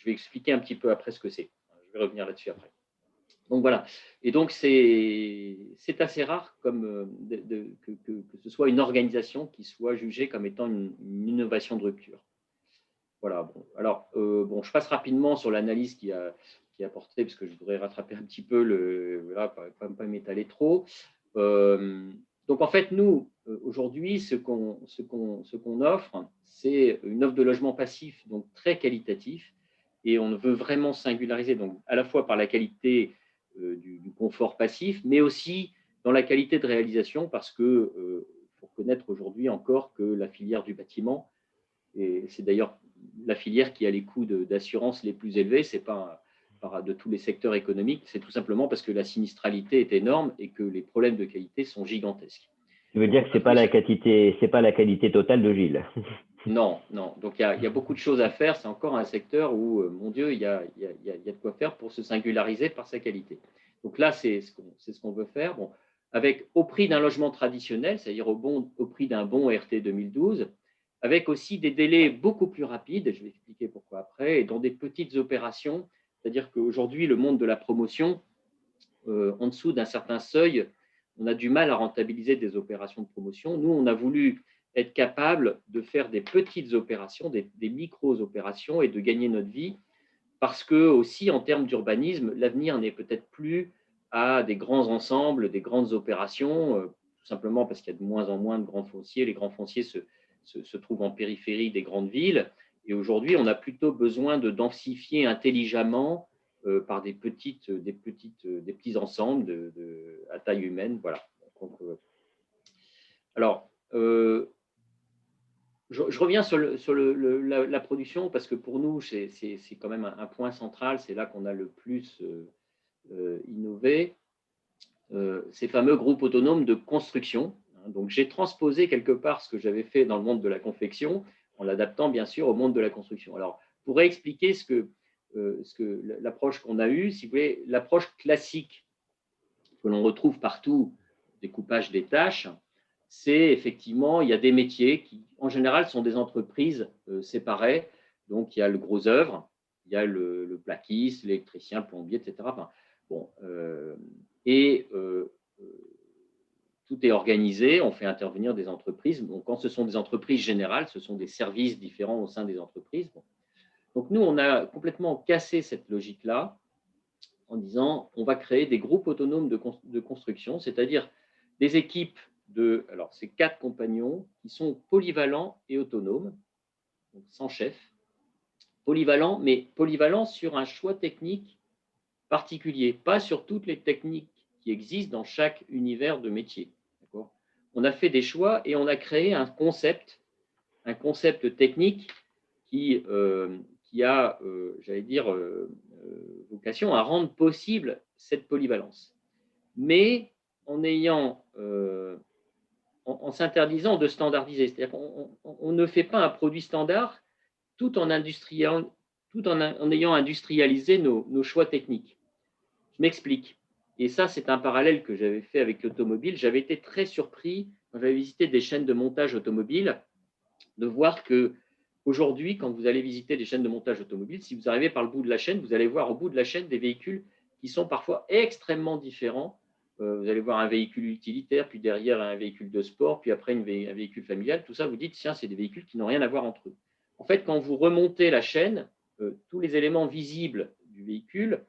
vais expliquer un petit peu après ce que c'est. Je vais revenir là-dessus après. Donc voilà. Et donc c'est assez rare que ce soit une organisation qui soit jugée comme étant une innovation de rupture. Voilà. Bon. Alors, bon, je passe rapidement sur l'analyse qui a apporté, parce que je voudrais rattraper un petit peu voilà, pas m'étaler trop. Donc en fait, nous, aujourd'hui, ce qu'on offre, c'est une offre de logement passif, donc très qualitatif, et on veut vraiment singulariser, donc à la fois par la qualité du confort passif, mais aussi dans la qualité de réalisation, parce que faut reconnaître aujourd'hui encore que la filière du bâtiment, et c'est d'ailleurs la filière qui a les coûts d'assurance les plus élevés, c'est pas de tous les secteurs économiques, c'est tout simplement parce que la sinistralité est énorme et que les problèmes de qualité sont gigantesques. Tu veux dire que c'est pas la qualité totale de Gilles. Non, non. Donc il y a beaucoup de choses à faire. C'est encore un secteur où, mon Dieu, il y a de quoi faire pour se singulariser par sa qualité. Donc là, c'est ce qu'on veut faire. Bon, avec au prix d'un logement traditionnel, c'est-à-dire au prix d'un bon RT 2012, avec aussi des délais beaucoup plus rapides. Je vais expliquer pourquoi après, et dans des petites opérations. C'est-à-dire qu'aujourd'hui, le monde de la promotion, en dessous d'un certain seuil, on a du mal à rentabiliser des opérations de promotion. Nous, on a voulu être capable de faire des petites opérations, des micro-opérations, et de gagner notre vie, parce que aussi en termes d'urbanisme, l'avenir n'est peut-être plus à des grands ensembles, des grandes opérations, tout simplement parce qu'il y a de moins en moins de grands fonciers. Les grands fonciers se trouvent en périphérie des grandes villes, et aujourd'hui, on a plutôt besoin de densifier intelligemment par des petits ensembles à taille humaine. Voilà. Donc, alors, je reviens sur la production, parce que pour nous, c'est quand même un point central. C'est là qu'on a le plus innové. Ces fameux groupes autonomes de construction. Donc, j'ai transposé quelque part ce que j'avais fait dans le monde de la confection, en l'adaptant bien sûr au monde de la construction. Alors, pour réexpliquer l'approche qu'on a eue, si vous voulez, l'approche classique que l'on retrouve partout, découpage des tâches, c'est effectivement, il y a des métiers qui, en général, sont des entreprises séparées. Donc, il y a le gros œuvre, il y a le plaquiste, l'électricien, le plombier, etc. Enfin, bon, tout est organisé, on fait intervenir des entreprises. Donc, quand ce sont des entreprises générales, ce sont des services différents au sein des entreprises. Bon. Donc, nous, on a complètement cassé cette logique-là en disant on va créer des groupes autonomes de construction, c'est-à-dire des équipes alors c'est 4 compagnons qui sont polyvalents et autonomes, donc sans chef, polyvalents, mais polyvalents sur un choix technique particulier, pas sur toutes les techniques qui existent dans chaque univers de métier. On a fait des choix et on a créé un concept technique qui a, j'allais dire, vocation à rendre possible cette polyvalence. Mais en s'interdisant de standardiser. C'est-à-dire qu'on ne fait pas un produit standard tout en ayant industrialisé nos choix techniques. Je m'explique. Et ça, c'est un parallèle que j'avais fait avec l'automobile. J'avais été très surpris quand j'avais visité des chaînes de montage automobile de voir que aujourd'hui, quand vous allez visiter des chaînes de montage automobile, si vous arrivez par le bout de la chaîne, vous allez voir au bout de la chaîne des véhicules qui sont parfois extrêmement différents. Vous allez voir un véhicule utilitaire, puis derrière un véhicule de sport, puis après un véhicule familial. Tout ça, vous dites, tiens, c'est des véhicules qui n'ont rien à voir entre eux. En fait, quand vous remontez la chaîne, tous les éléments visibles du véhicule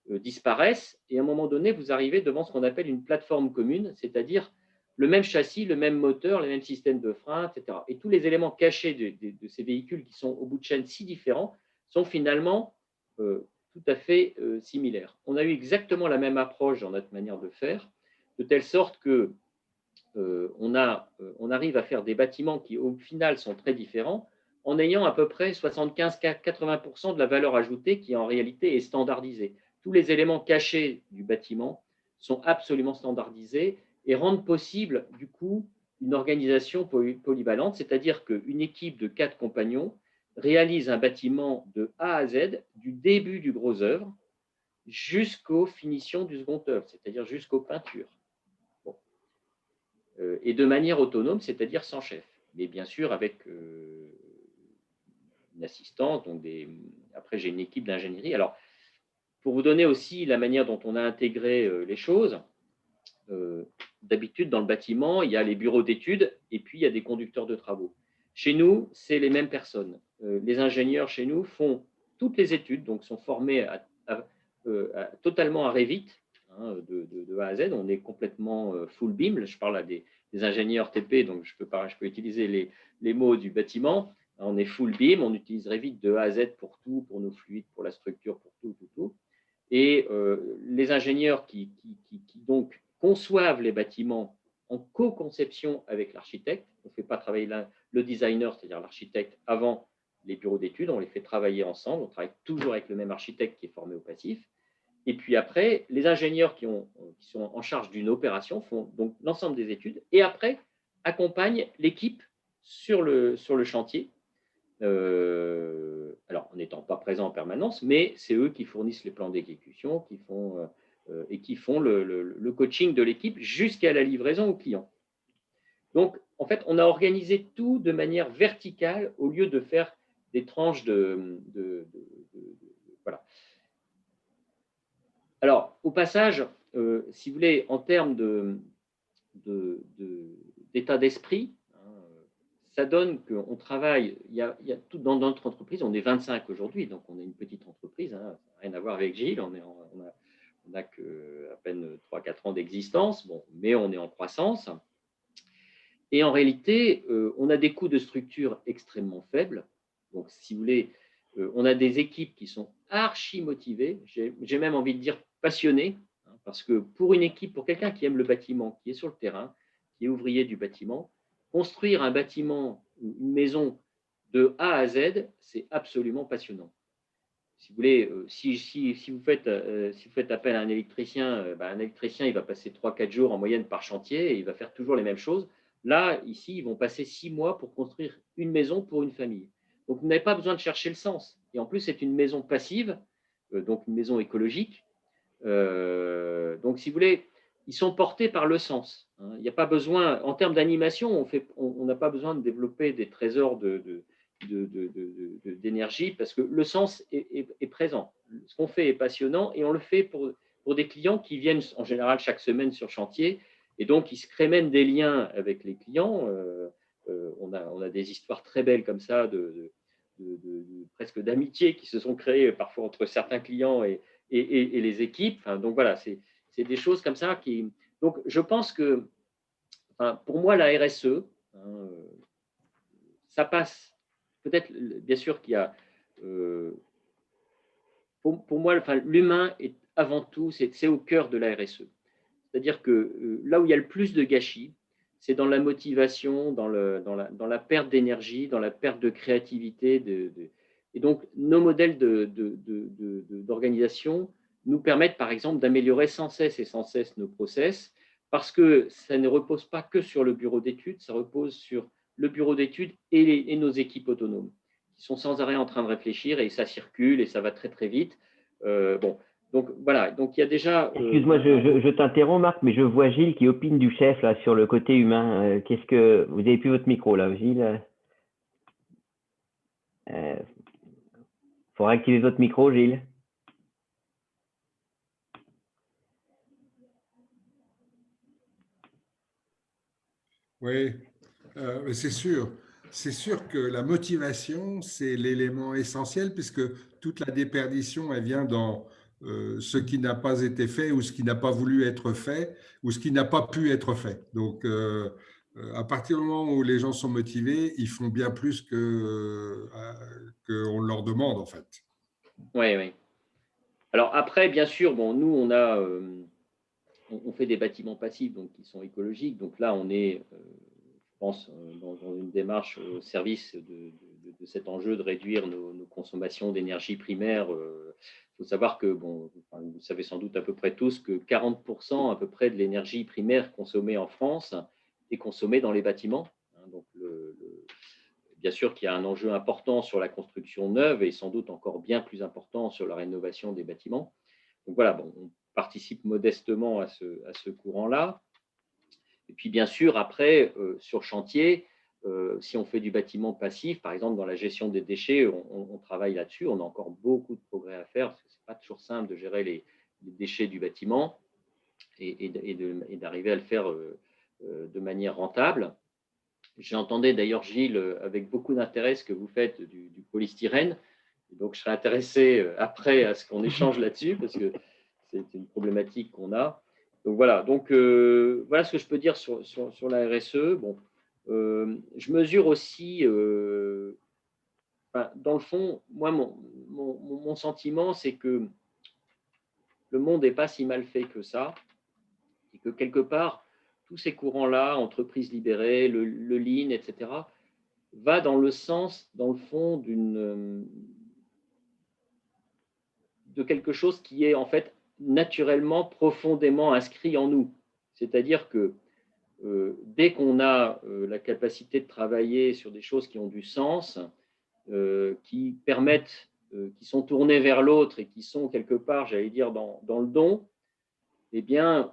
disparaissent, et à un moment donné, vous arrivez devant ce qu'on appelle une plateforme commune, c'est-à-dire le même châssis, le même moteur, le même système de frein, etc. Et tous les éléments cachés de ces véhicules qui sont au bout de chaîne si différents sont finalement tout à fait similaires. On a eu exactement la même approche dans notre manière de faire, de telle sorte que on arrive à faire des bâtiments qui, au final, sont très différents, en ayant à peu près 75-80% de la valeur ajoutée qui, en réalité, est standardisée. Tous les éléments cachés du bâtiment sont absolument standardisés et rendent possible, du coup, une organisation polyvalente, c'est-à-dire qu'une équipe de 4 compagnons réalise un bâtiment de A à Z, du début du gros œuvre jusqu'aux finitions du second œuvre, c'est-à-dire jusqu'aux peintures. Bon. Et de manière autonome, c'est-à-dire sans chef, mais bien sûr avec une assistante. Donc après, j'ai une équipe d'ingénierie. Alors, pour vous donner aussi la manière dont on a intégré les choses, d'habitude, dans le bâtiment, il y a les bureaux d'études et puis il y a des conducteurs de travaux. Chez nous, c'est les mêmes personnes. Les ingénieurs chez nous font toutes les études, donc sont formés totalement à Revit, hein, de A à Z. On est complètement full BIM. Je parle à des ingénieurs TP, donc je peux utiliser les mots du bâtiment. On est full BIM, on utilise Revit de A à Z pour tout, pour nos fluides, pour la structure, pour tout. Et les ingénieurs qui donc conçoivent les bâtiments en co-conception avec l'architecte. On ne fait pas travailler le designer, c'est-à-dire l'architecte, avant les bureaux d'études. On les fait travailler ensemble. On travaille toujours avec le même architecte qui est formé au passif. Et puis après, les ingénieurs qui sont en charge d'une opération font donc l'ensemble des études et après accompagnent l'équipe sur le chantier. Alors, en n'étant pas présent en permanence, mais c'est eux qui fournissent les plans d'exécution, qui font le coaching de l'équipe jusqu'à la livraison au client. Donc, en fait, on a organisé tout de manière verticale au lieu de faire des tranches voilà. Alors, au passage, si vous voulez, en termes d'état d'esprit, ça donne qu'on travaille, il y a tout dans notre entreprise, on est 25 aujourd'hui, donc on est une petite entreprise, hein, rien à voir avec Gilles, on n'a qu'à peine 3-4 ans d'existence, bon, mais on est en croissance. Et en réalité, on a des coûts de structure extrêmement faibles. Donc, si vous voulez, on a des équipes qui sont archi motivées, j'ai même envie de dire passionnées, hein, parce que pour une équipe, pour quelqu'un qui aime le bâtiment, qui est sur le terrain, qui est ouvrier du bâtiment, construire un bâtiment, une maison de A à Z, c'est absolument passionnant. Si vous voulez, si vous faites appel à un électricien, il va passer 3-4 jours en moyenne par chantier et il va faire toujours les mêmes choses. Là, ici, ils vont passer 6 mois pour construire une maison pour une famille. Donc, vous n'avez pas besoin de chercher le sens. Et en plus, c'est une maison passive, donc une maison écologique. Donc, si vous voulez, ils sont portés par le sens. Hein. Il n'y a pas besoin, en termes d'animation, on n'a pas besoin de développer des trésors d'énergie parce que le sens est présent. Ce qu'on fait est passionnant et on le fait pour des clients qui viennent en général chaque semaine sur chantier et donc ils se créent même des liens avec les clients. On a des histoires très belles comme ça, presque d'amitié qui se sont créées parfois entre certains clients et les équipes. Enfin, donc voilà, c'est des choses comme ça qui. Donc je pense que, enfin, pour moi, la RSE, hein, ça passe. Peut-être, bien sûr qu'il y a. Pour moi, enfin, l'humain est avant tout, c'est au cœur de la RSE. C'est-à-dire que là où il y a le plus de gâchis, c'est dans la motivation, dans la perte d'énergie, dans la perte de créativité. Et donc, nos modèles d'organisation nous permettent, par exemple, d'améliorer sans cesse nos process, parce que ça ne repose pas que sur le bureau d'études, ça repose sur le bureau d'études et nos équipes autonomes, qui sont sans arrêt en train de réfléchir et ça circule et ça va très, très vite. Bon, donc voilà, donc il y a déjà… Excuse-moi, je t'interromps, Marc, mais je vois Gilles qui opine du chef là sur le côté humain. Qu'est-ce que vous avez plus votre micro là, Gilles? Faudra activer votre micro, Gilles. Oui, c'est sûr. C'est sûr que la motivation, c'est l'élément essentiel puisque toute la déperdition, elle vient dans ce qui n'a pas été fait ou ce qui n'a pas voulu être fait ou ce qui n'a pas pu être fait. Donc, à partir du moment où les gens sont motivés, ils font bien plus qu'on leur demande en fait. Oui, oui. Alors après, bien sûr, bon, nous, on fait des bâtiments passifs donc, qui sont écologiques. Donc là, on est, je pense, dans une démarche au service de cet enjeu de réduire nos consommations d'énergie primaire. Il faut savoir que, bon, vous savez sans doute à peu près tous que 40% à peu près de l'énergie primaire consommée en France est consommée dans les bâtiments. Donc bien sûr qu'il y a un enjeu important sur la construction neuve et sans doute encore bien plus important sur la rénovation des bâtiments. Donc voilà, bon, on participe modestement à ce courant-là. Et puis bien sûr, après, sur chantier, Si on fait du bâtiment passif, par exemple, dans la gestion des déchets, on travaille là-dessus. On a encore beaucoup de progrès à faire parce que ce n'est pas toujours simple de gérer les déchets du bâtiment et d'arriver à le faire de manière rentable. J'entendais d'ailleurs, Gilles, avec beaucoup d'intérêt ce que vous faites du polystyrène. Donc, je serais intéressé après à ce qu'on échange là-dessus parce que c'est une problématique qu'on a. Donc, voilà. Donc, voilà ce que je peux dire sur la RSE. Bon, je mesure aussi, dans le fond, moi, mon sentiment, c'est que le monde n'est pas si mal fait que ça et que quelque part, tous ces courants-là, entreprises libérées, le lean, etc., va dans le sens, dans le fond, de quelque chose qui est en fait naturellement, profondément inscrit en nous. C'est-à-dire que dès qu'on a la capacité de travailler sur des choses qui ont du sens, qui permettent, qui sont tournées vers l'autre et qui sont quelque part, j'allais dire, dans le don, eh bien,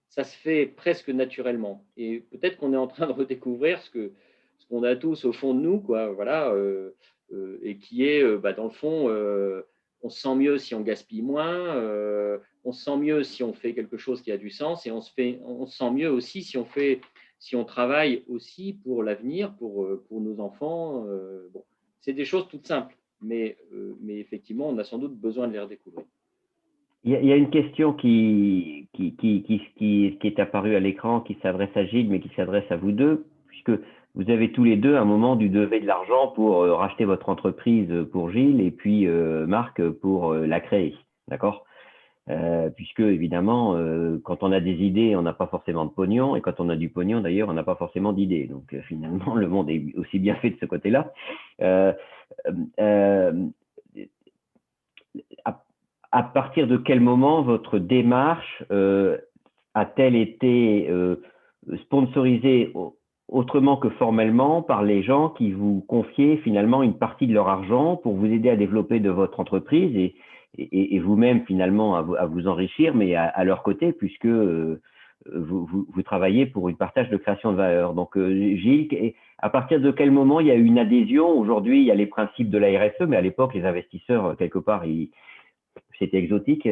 ça se fait presque naturellement. Et peut-être qu'on est en train de redécouvrir ce qu'on a tous au fond de nous, quoi, voilà, et qui est, dans le fond, on se sent mieux si on gaspille moins, on se sent mieux si on fait quelque chose qui a du sens, et on se sent mieux aussi si on travaille aussi pour l'avenir, pour nos enfants. Bon, c'est des choses toutes simples, mais effectivement, on a sans doute besoin de les redécouvrir. Il y a une question qui est apparue à l'écran, qui s'adresse à Gilles, mais qui s'adresse à vous deux, puisque vous avez tous les deux à un moment dû lever de l'argent pour racheter votre entreprise pour Gilles et puis Marc pour la créer, d'accord? Puisque évidemment, quand on a des idées, on n'a pas forcément de pognon, et quand on a du pognon, d'ailleurs, on n'a pas forcément d'idées. Donc finalement, le monde est aussi bien fait de ce côté-là. À partir de quel moment votre démarche a-t-elle été sponsorisée autrement que formellement par les gens qui vous confiaient finalement une partie de leur argent pour vous aider à développer de votre entreprise et vous-même finalement à vous enrichir, mais à leur côté, puisque vous travaillez pour une partage de création de valeur. Donc Gilles, à partir de quel moment il y a eu une adhésion? Aujourd'hui, il y a les principes de la RSE, mais à l'époque, les investisseurs, quelque part, c'était exotique.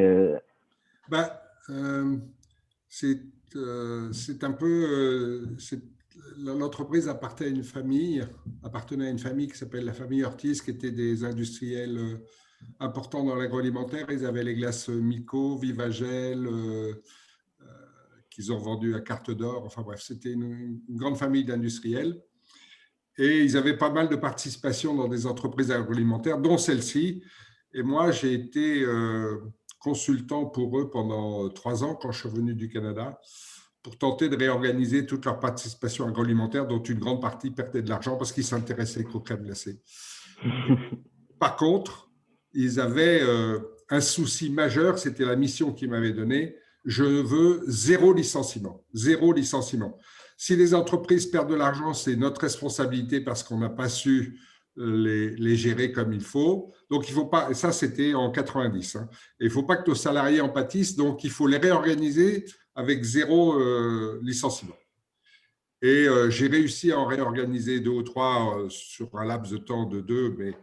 C'est un peu… l'entreprise appartenait à une famille qui s'appelle la famille Ortiz, qui était des industriels importants dans l'agroalimentaire. Ils avaient les glaces Mico, Vivagel, qu'ils ont vendues à carte d'or. Enfin bref, c'était une grande famille d'industriels. Et ils avaient pas mal de participation dans des entreprises agroalimentaires, dont celle-ci. Et moi, j'ai été consultant pour eux pendant 3 ans quand je suis revenu du Canada pour tenter de réorganiser toute leur participation agroalimentaire, dont une grande partie perdait de l'argent parce qu'ils s'intéressaient qu'aux crèmes glacées. Par contre, ils avaient un souci majeur, c'était la mission qu'ils m'avaient donnée. Je veux zéro licenciement. Zéro licenciement. Si les entreprises perdent de l'argent, c'est notre responsabilité parce qu'on n'a pas su les gérer comme il faut. Donc, il faut pas, et ça c'était en 90, hein, et il ne faut pas que nos salariés en pâtissent, donc il faut les réorganiser avec zéro licenciement. Et j'ai réussi à en réorganiser 2 ou 3 sur un laps de temps de 2, mais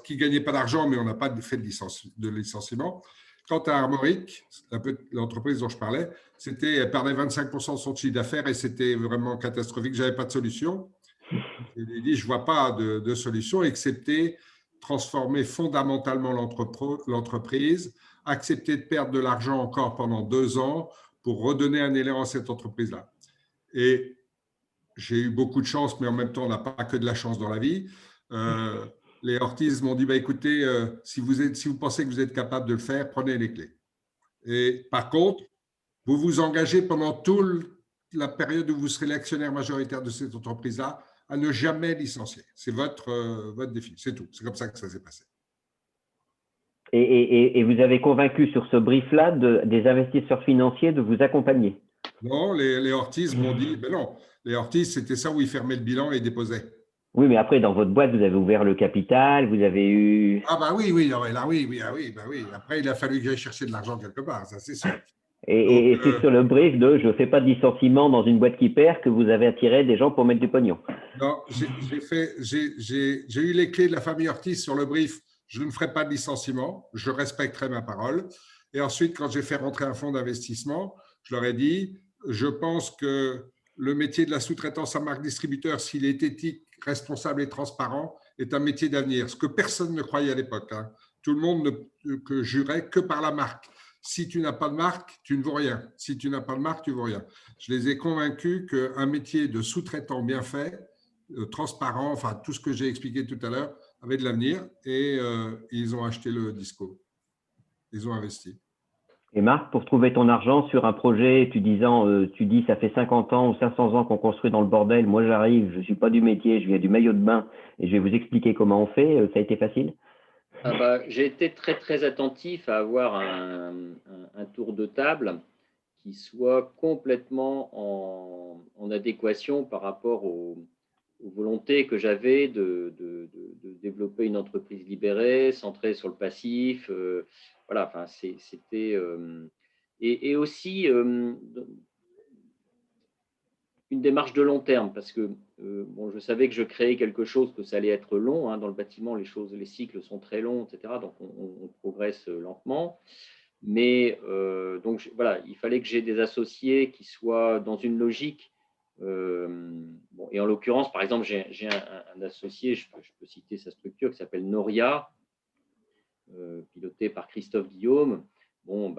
qui ne gagnaient pas d'argent, mais on n'a pas fait de licenciement. Quant à Armoric, l'entreprise dont je parlais, elle perdait 25% de son chiffre d'affaires et c'était vraiment catastrophique. Je n'avais pas de solution. Je lui ai dit, je ne vois pas de solution, excepté transformer fondamentalement l'entreprise, accepter de perdre de l'argent encore pendant 2 ans pour redonner un élan à cette entreprise-là. Et j'ai eu beaucoup de chance, mais en même temps, on n'a pas que de la chance dans la vie. Les Ortiz m'ont dit, écoutez, si vous pensez que vous êtes capable de le faire, prenez les clés. Et par contre, vous vous engagez pendant toute la période où vous serez l'actionnaire majoritaire de cette entreprise-là à ne jamais licencier. C'est votre défi, c'est tout. C'est comme ça que ça s'est passé. Et vous avez convaincu sur ce brief-là des investisseurs financiers de vous accompagner? Non, les Ortiz m'ont dit, non, les Ortiz, c'était ça où ils fermaient le bilan et ils déposaient. Oui, mais après, dans votre boîte, vous avez ouvert le capital, vous avez eu… Ah oui. Après, il a fallu que j'aille chercher de l'argent quelque part, ça c'est sûr. Donc, Et c'est sur le brief de je ne fais pas de licenciement dans une boîte qui perd que vous avez attiré des gens pour mettre du pognon. non, j'ai eu les clés de la famille Ortiz sur le brief. Je ne ferai pas de licenciement, je respecterai ma parole. Et ensuite, quand j'ai fait rentrer un fonds d'investissement, je leur ai dit, je pense que le métier de la sous-traitance à marque distributeur, s'il est éthique, responsable et transparent, est un métier d'avenir. Ce que personne ne croyait à l'époque. Hein. Tout le monde ne jurait que par la marque. Si tu n'as pas de marque, tu ne vaux rien. Si tu n'as pas de marque, tu ne vaux rien. Je les ai convaincus qu'un métier de sous-traitant bien fait, transparent, enfin tout ce que j'ai expliqué tout à l'heure, avait de l'avenir et ils ont acheté le disco. Ils ont investi. Et Marc, pour trouver ton argent sur un projet, tu dis ça fait 50 ans ou 500 ans qu'on construit dans le bordel, moi j'arrive, je ne suis pas du métier, je viens du maillot de bain et je vais vous expliquer comment on fait, ça a été facile? J'ai été très très attentif à avoir un tour de table qui soit complètement en adéquation par rapport aux volontés que j'avais de développer une entreprise libérée, centrée sur le passif. Voilà, enfin, c'était. Et aussi une démarche de long terme, parce que bon, je savais que je créais quelque chose, que ça allait être long. Hein, dans le bâtiment, les cycles sont très longs, etc. Donc, on progresse lentement. Mais donc, voilà, il fallait que j'ai des associés qui soient dans une logique. Bon, et en l'occurrence, par exemple, j'ai un associé, je peux citer sa structure, qui s'appelle Noria, piloté par Christophe Guillaume. Bon,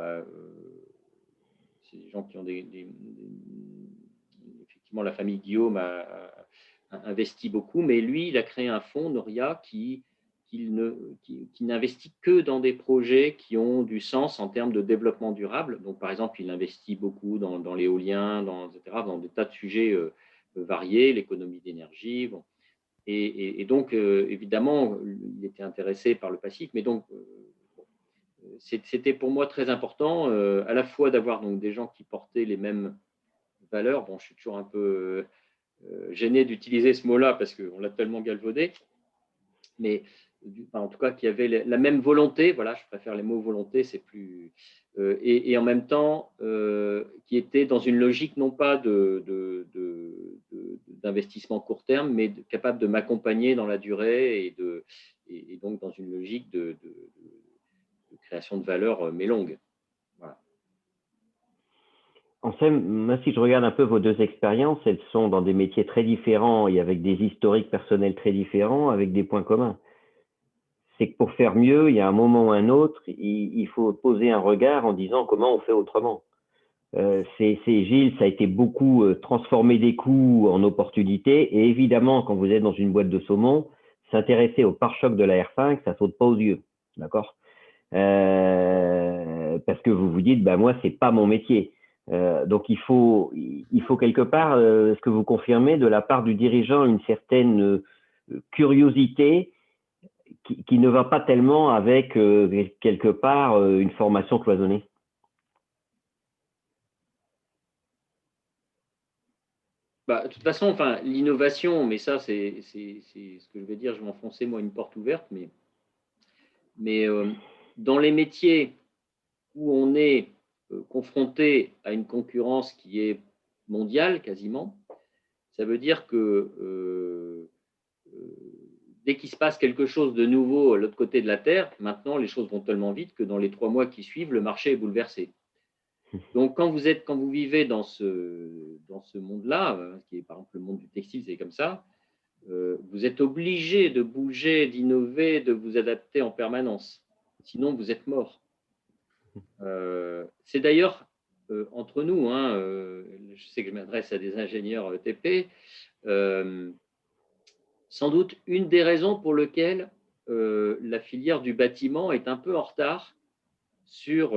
c'est des gens qui ont effectivement, la famille Guillaume a investi beaucoup, mais lui, il a créé un fonds, Noria, qui n'investit que dans des projets qui ont du sens en termes de développement durable. Donc, par exemple, il investit beaucoup dans l'éolien, etc., dans des tas de sujets variés, l'économie d'énergie. Bon. Et donc, évidemment, il était intéressé par le passif, mais donc, c'était pour moi très important, à la fois d'avoir donc des gens qui portaient les mêmes valeurs. Bon, je suis toujours un peu gêné d'utiliser ce mot-là parce qu'on l'a tellement galvaudé, mais en tout cas, qui avait la même volonté. Voilà, je préfère les mots volonté, c'est plus. Et en même temps, qui était dans une logique non pas d'investissement court terme, mais capable de m'accompagner dans la durée et donc dans une logique de création de valeur, mais longue. Voilà. Ansem, moi, si je regarde un peu vos deux expériences, elles sont dans des métiers très différents et avec des historiques personnels très différents, avec des points communs. C'est que pour faire mieux, il y a un moment ou un autre, il faut poser un regard en disant comment on fait autrement. Gilles, ça a été beaucoup transformer des coûts en opportunités. Et évidemment, quand vous êtes dans une boîte de saumon, s'intéresser au pare-choc de la R5, ça saute pas aux yeux. D'accord parce que vous vous dites, bah, moi, c'est pas mon métier. Donc, il faut quelque part, ce que vous confirmez, de la part du dirigeant, une certaine curiosité qui ne va pas tellement avec, quelque part, une formation cloisonnée. De toute façon, enfin, l'innovation, mais ça, c'est ce que je vais dire, je vais m'enfoncer, moi, une porte ouverte, mais dans les métiers où on est confronté à une concurrence qui est mondiale quasiment, ça veut dire que dès qu'il se passe quelque chose de nouveau à l'autre côté de la Terre, maintenant, les choses vont tellement vite que dans les 3 mois qui suivent, le marché est bouleversé. Donc, quand vous vivez dans ce monde-là, qui est par exemple le monde du textile, c'est comme ça, vous êtes obligé de bouger, d'innover, de vous adapter en permanence. Sinon, vous êtes mort. C'est d'ailleurs, entre nous, hein, je sais que je m'adresse à des ingénieurs TP, sans doute une des raisons pour lesquelles la filière du bâtiment est un peu en retard sur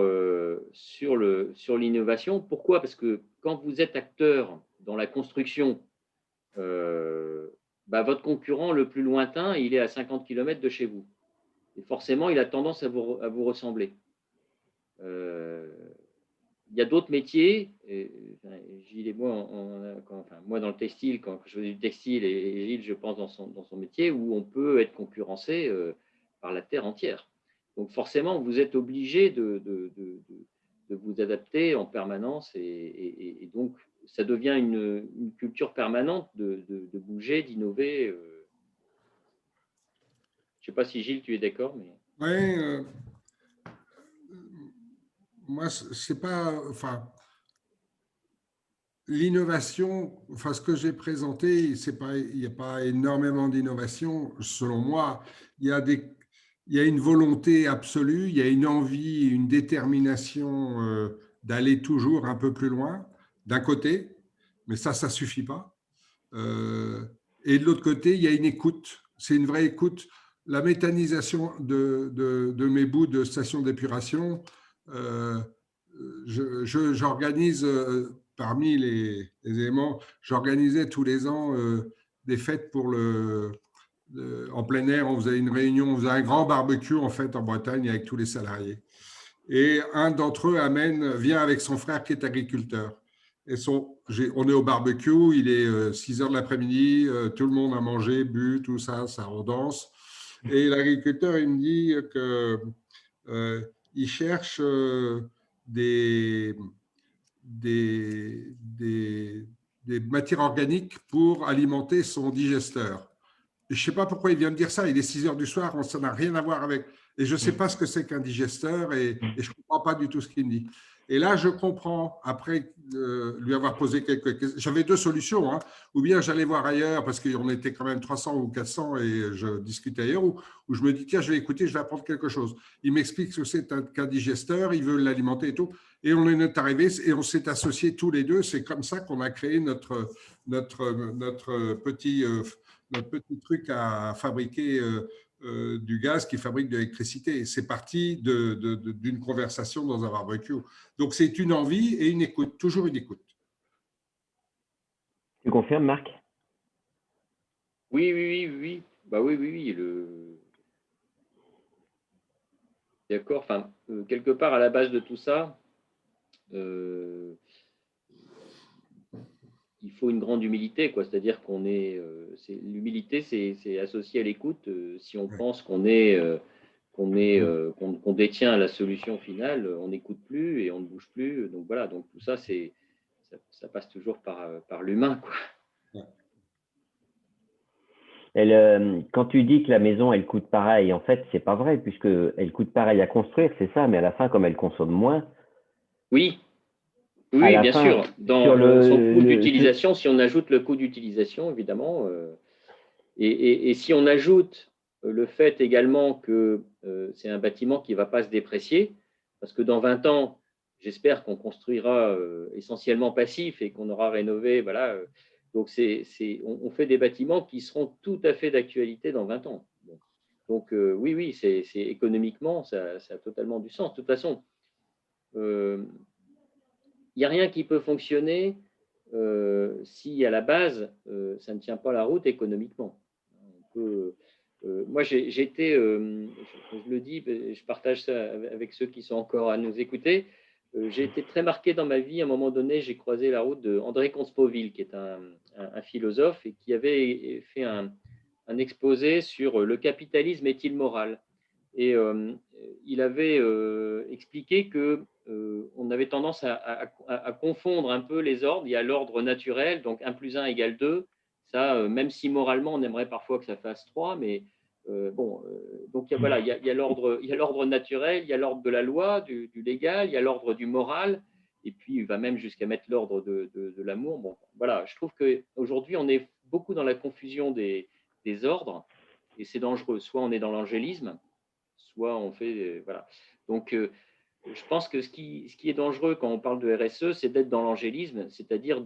l'innovation. Pourquoi? Parce que quand vous êtes acteur dans la construction, votre concurrent le plus lointain, il est à 50 km de chez vous. Et forcément, il a tendance à vous ressembler. Il y a d'autres métiers, Gilles et moi, moi dans le textile, quand je faisais du textile, et Gilles, je pense, dans son métier, où on peut être concurrencé par la terre entière. Donc forcément, vous êtes obligé de vous adapter en permanence et donc ça devient une culture permanente de bouger, d'innover. Je ne sais pas si Gilles, tu es d'accord, mais… Oui, moi, c'est pas… Enfin, l'innovation, enfin, ce que j'ai présenté, il n'y a pas énormément d'innovation, selon moi. Il y a une volonté absolue, il y a une envie, une détermination d'aller toujours un peu plus loin, d'un côté, mais ça ne suffit pas. Et de l'autre côté, il y a une écoute. C'est une vraie écoute. La méthanisation de mes bouts de station d'épuration, j'organise, parmi les éléments, j'organisais tous les ans des fêtes pour en plein air. On faisait une réunion, on faisait un grand barbecue en fait en Bretagne avec tous les salariés. Et un d'entre eux vient avec son frère qui est agriculteur. Et on est au barbecue, il est 6 heures de l'après-midi, tout le monde a mangé, bu, tout ça, ça danse. Et l'agriculteur, il me dit qu'il cherche des matières organiques pour alimenter son digesteur. Et je ne sais pas pourquoi il vient me dire ça, il est 6 heures du soir, ça n'a rien à voir avec… Et je ne sais pas ce que c'est qu'un digesteur et je ne comprends pas du tout ce qu'il me dit. Et là, je comprends, après lui avoir posé quelques questions, j'avais 2 solutions, hein. Ou bien j'allais voir ailleurs parce qu'on était quand même 300 ou 400 et je discutais ailleurs, ou je me dis, tiens, je vais écouter, je vais apprendre quelque chose. Il m'explique ce que c'est qu'un digesteur, il veut l'alimenter et tout. Et on est arrivé et on s'est associés tous les deux. C'est comme ça qu'on a créé notre petit truc à fabriquer du gaz qui fabrique de l'électricité. C'est parti d'une conversation dans un barbecue. Donc, c'est une envie et une écoute, toujours une écoute. Tu confirmes, Marc? Oui. Bah oui. D'accord. Enfin, quelque part, à la base de tout ça, il faut une grande humilité, quoi. C'est-à-dire qu'on est… l'humilité, c'est associé à l'écoute. Si on pense qu'on détient la solution finale, on n'écoute plus et on ne bouge plus. Donc voilà, donc tout ça, ça passe toujours par l'humain, quoi. Quand tu dis que la maison, elle coûte pareil, en fait, c'est pas vrai, puisqu'elle coûte pareil à construire, c'est ça, mais à la fin, comme elle consomme moins… Oui, bien sûr. Dans son coût d'utilisation, si on ajoute le coût d'utilisation, évidemment, et si on ajoute le fait également que c'est un bâtiment qui ne va pas se déprécier, parce que dans 20 ans, j'espère qu'on construira essentiellement passif et qu'on aura rénové, voilà. Donc, on fait des bâtiments qui seront tout à fait d'actualité dans 20 ans. Donc, oui, c'est économiquement, ça a totalement du sens. De toute façon, il n'y a rien qui peut fonctionner si à la base, ça ne tient pas la route économiquement. Moi, j'ai été, je le dis, je partage ça avec ceux qui sont encore à nous écouter, j'ai été très marqué dans ma vie. À un moment donné, j'ai croisé la route d'André Comte-Sponville, qui est un philosophe et qui avait fait un exposé sur le capitalisme est-il moral. Et il avait expliqué que on avait tendance à confondre un peu les ordres. Il y a l'ordre naturel, donc 1 + 1 = 2. Ça, même si moralement, on aimerait parfois que ça fasse 3, mais donc il y a l'ordre naturel, il y a l'ordre de la loi, du légal, il y a l'ordre du moral, et puis il va même jusqu'à mettre l'ordre de l'amour. Bon, voilà, je trouve qu'aujourd'hui, on est beaucoup dans la confusion des ordres, et c'est dangereux. Soit on est dans l'angélisme, soit on fait… voilà. Donc, je pense que ce qui est dangereux quand on parle de RSE, c'est d'être dans l'angélisme, c'est-à-dire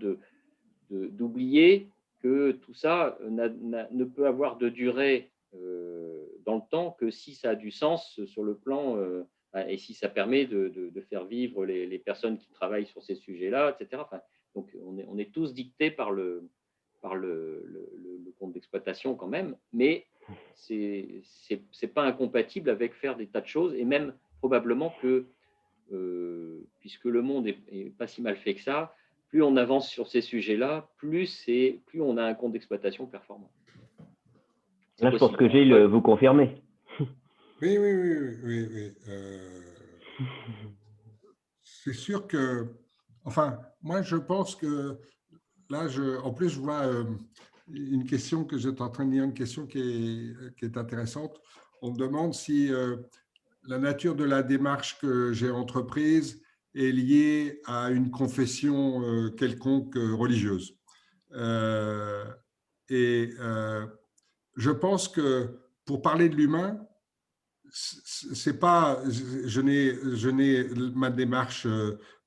d'oublier que tout ça ne peut avoir de durée dans le temps que si ça a du sens sur le plan et si ça permet de faire vivre les personnes qui travaillent sur ces sujets-là, etc. Enfin, donc, on est tous dictés par le compte d'exploitation quand même, mais c'est pas incompatible avec faire des tas de choses, et même probablement que puisque le monde est pas si mal fait que ça, plus on avance sur ces sujets-là, plus on a un compte d'exploitation performant. Là, je pense que Gilles, vous confirmez. Oui. c'est sûr que, enfin, moi, je pense que là, en plus, je vois une question que j'étais en train de lire, une question qui est intéressante. On me demande si la nature de la démarche que j'ai entreprise est liée à une confession quelconque religieuse. Euh, et je pense que pour parler de l'humain, c'est pas, ma démarche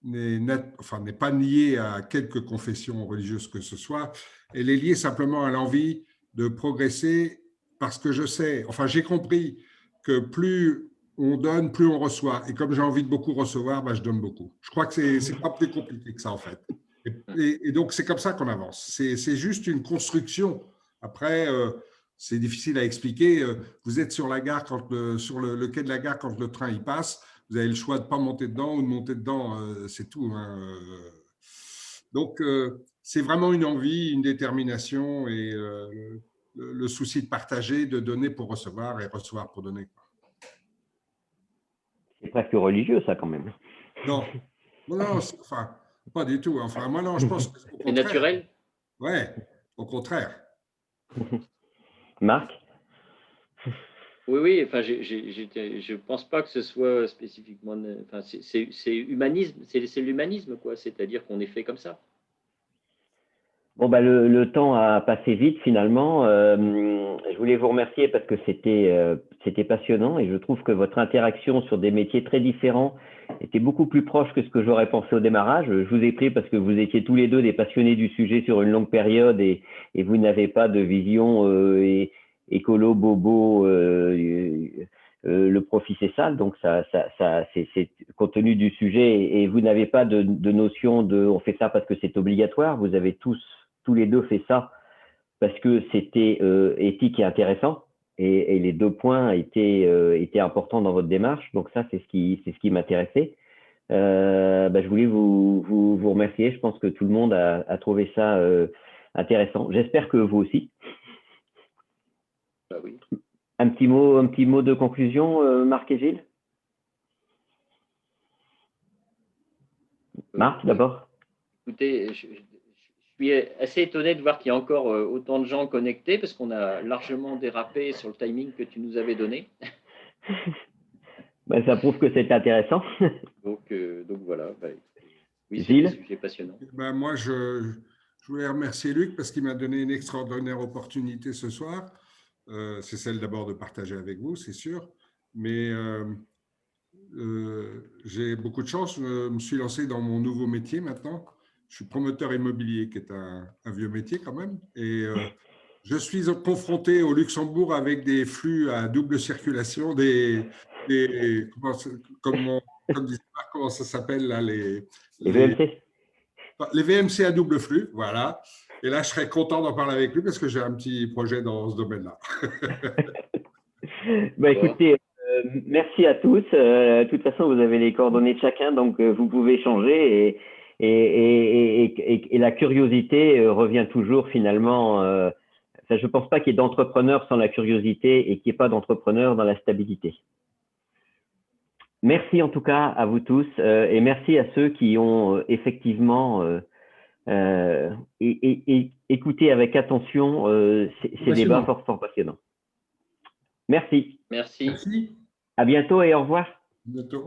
n'est pas liée à quelque confession religieuse que ce soit. Elle est liée simplement à l'envie de progresser parce que je sais, enfin, j'ai compris que plus on donne, plus on reçoit. Et comme j'ai envie de beaucoup recevoir, bah, je donne beaucoup. Je crois que c'est pas plus compliqué que ça, en fait. Et donc, c'est comme ça qu'on avance. C'est juste une construction. Après, c'est difficile à expliquer. Vous êtes sur la gare, sur le quai de la gare quand le train y passe. Vous avez le choix de ne pas monter dedans ou de monter dedans. C'est tout. Hein. Donc, c'est vraiment une envie, une détermination et le souci de partager, de donner pour recevoir et recevoir pour donner. C'est presque religieux, ça, quand même. Non, non, enfin, pas du tout. Enfin, moi, non, je pense qu'au C'est contraire. naturel? Ouais, au contraire. Marc? Oui, oui, enfin, je ne pense pas que ce soit spécifiquement. Enfin, c'est humanisme, c'est l'humanisme, quoi. C'est-à-dire qu'on est fait comme ça. Bon, bah, le temps a passé vite finalement. Je voulais vous remercier parce que c'était passionnant et je trouve que votre interaction sur des métiers très différents était beaucoup plus proche que ce que j'aurais pensé au démarrage. Je vous ai pris parce que vous étiez tous les deux des passionnés du sujet sur une longue période et vous n'avez pas de vision écolo, bobo, le profit c'est sale. Donc c'est compte tenu du sujet et vous n'avez pas de notion de on fait ça parce que c'est obligatoire. Vous avez tous les deux fait ça parce que c'était éthique et intéressant et les deux points étaient importants dans votre démarche. Donc ça, c'est ce qui m'intéressait. Je voulais vous remercier. Je pense que tout le monde a trouvé ça intéressant. J'espère que vous aussi. Bah oui. Un petit mot de conclusion, Marc et Gilles. Marc, d'abord. Écoutez, je suis assez étonné de voir qu'il y a encore autant de gens connectés parce qu'on a largement dérapé sur le timing que tu nous avais donné. Ça prouve que c'est intéressant. Donc voilà. Oui, c'est Gilles? un sujet passionnant. Moi, je voulais remercier Luc parce qu'il m'a donné une extraordinaire opportunité ce soir. C'est celle d'abord de partager avec vous, c'est sûr. Mais j'ai beaucoup de chance. Je me suis lancé dans mon nouveau métier maintenant. Je suis promoteur immobilier, qui est un vieux métier quand même. Et je suis confronté au Luxembourg avec des flux à double circulation, comment ça s'appelle là, les VMC. Les VMC à double flux, voilà. Et là, je serais content d'en parler avec lui parce que j'ai un petit projet dans ce domaine-là. Écoutez, merci à tous. De toute façon, vous avez les coordonnées de chacun, donc vous pouvez échanger et la curiosité revient toujours finalement. Je ne pense pas qu'il y ait d'entrepreneurs sans la curiosité et qu'il n'y ait pas d'entrepreneurs dans la stabilité. Merci en tout cas à vous tous et merci à ceux qui ont effectivement écouté avec attention ces débats fort passionnants. Merci. Merci. Merci. À bientôt et au revoir. À bientôt.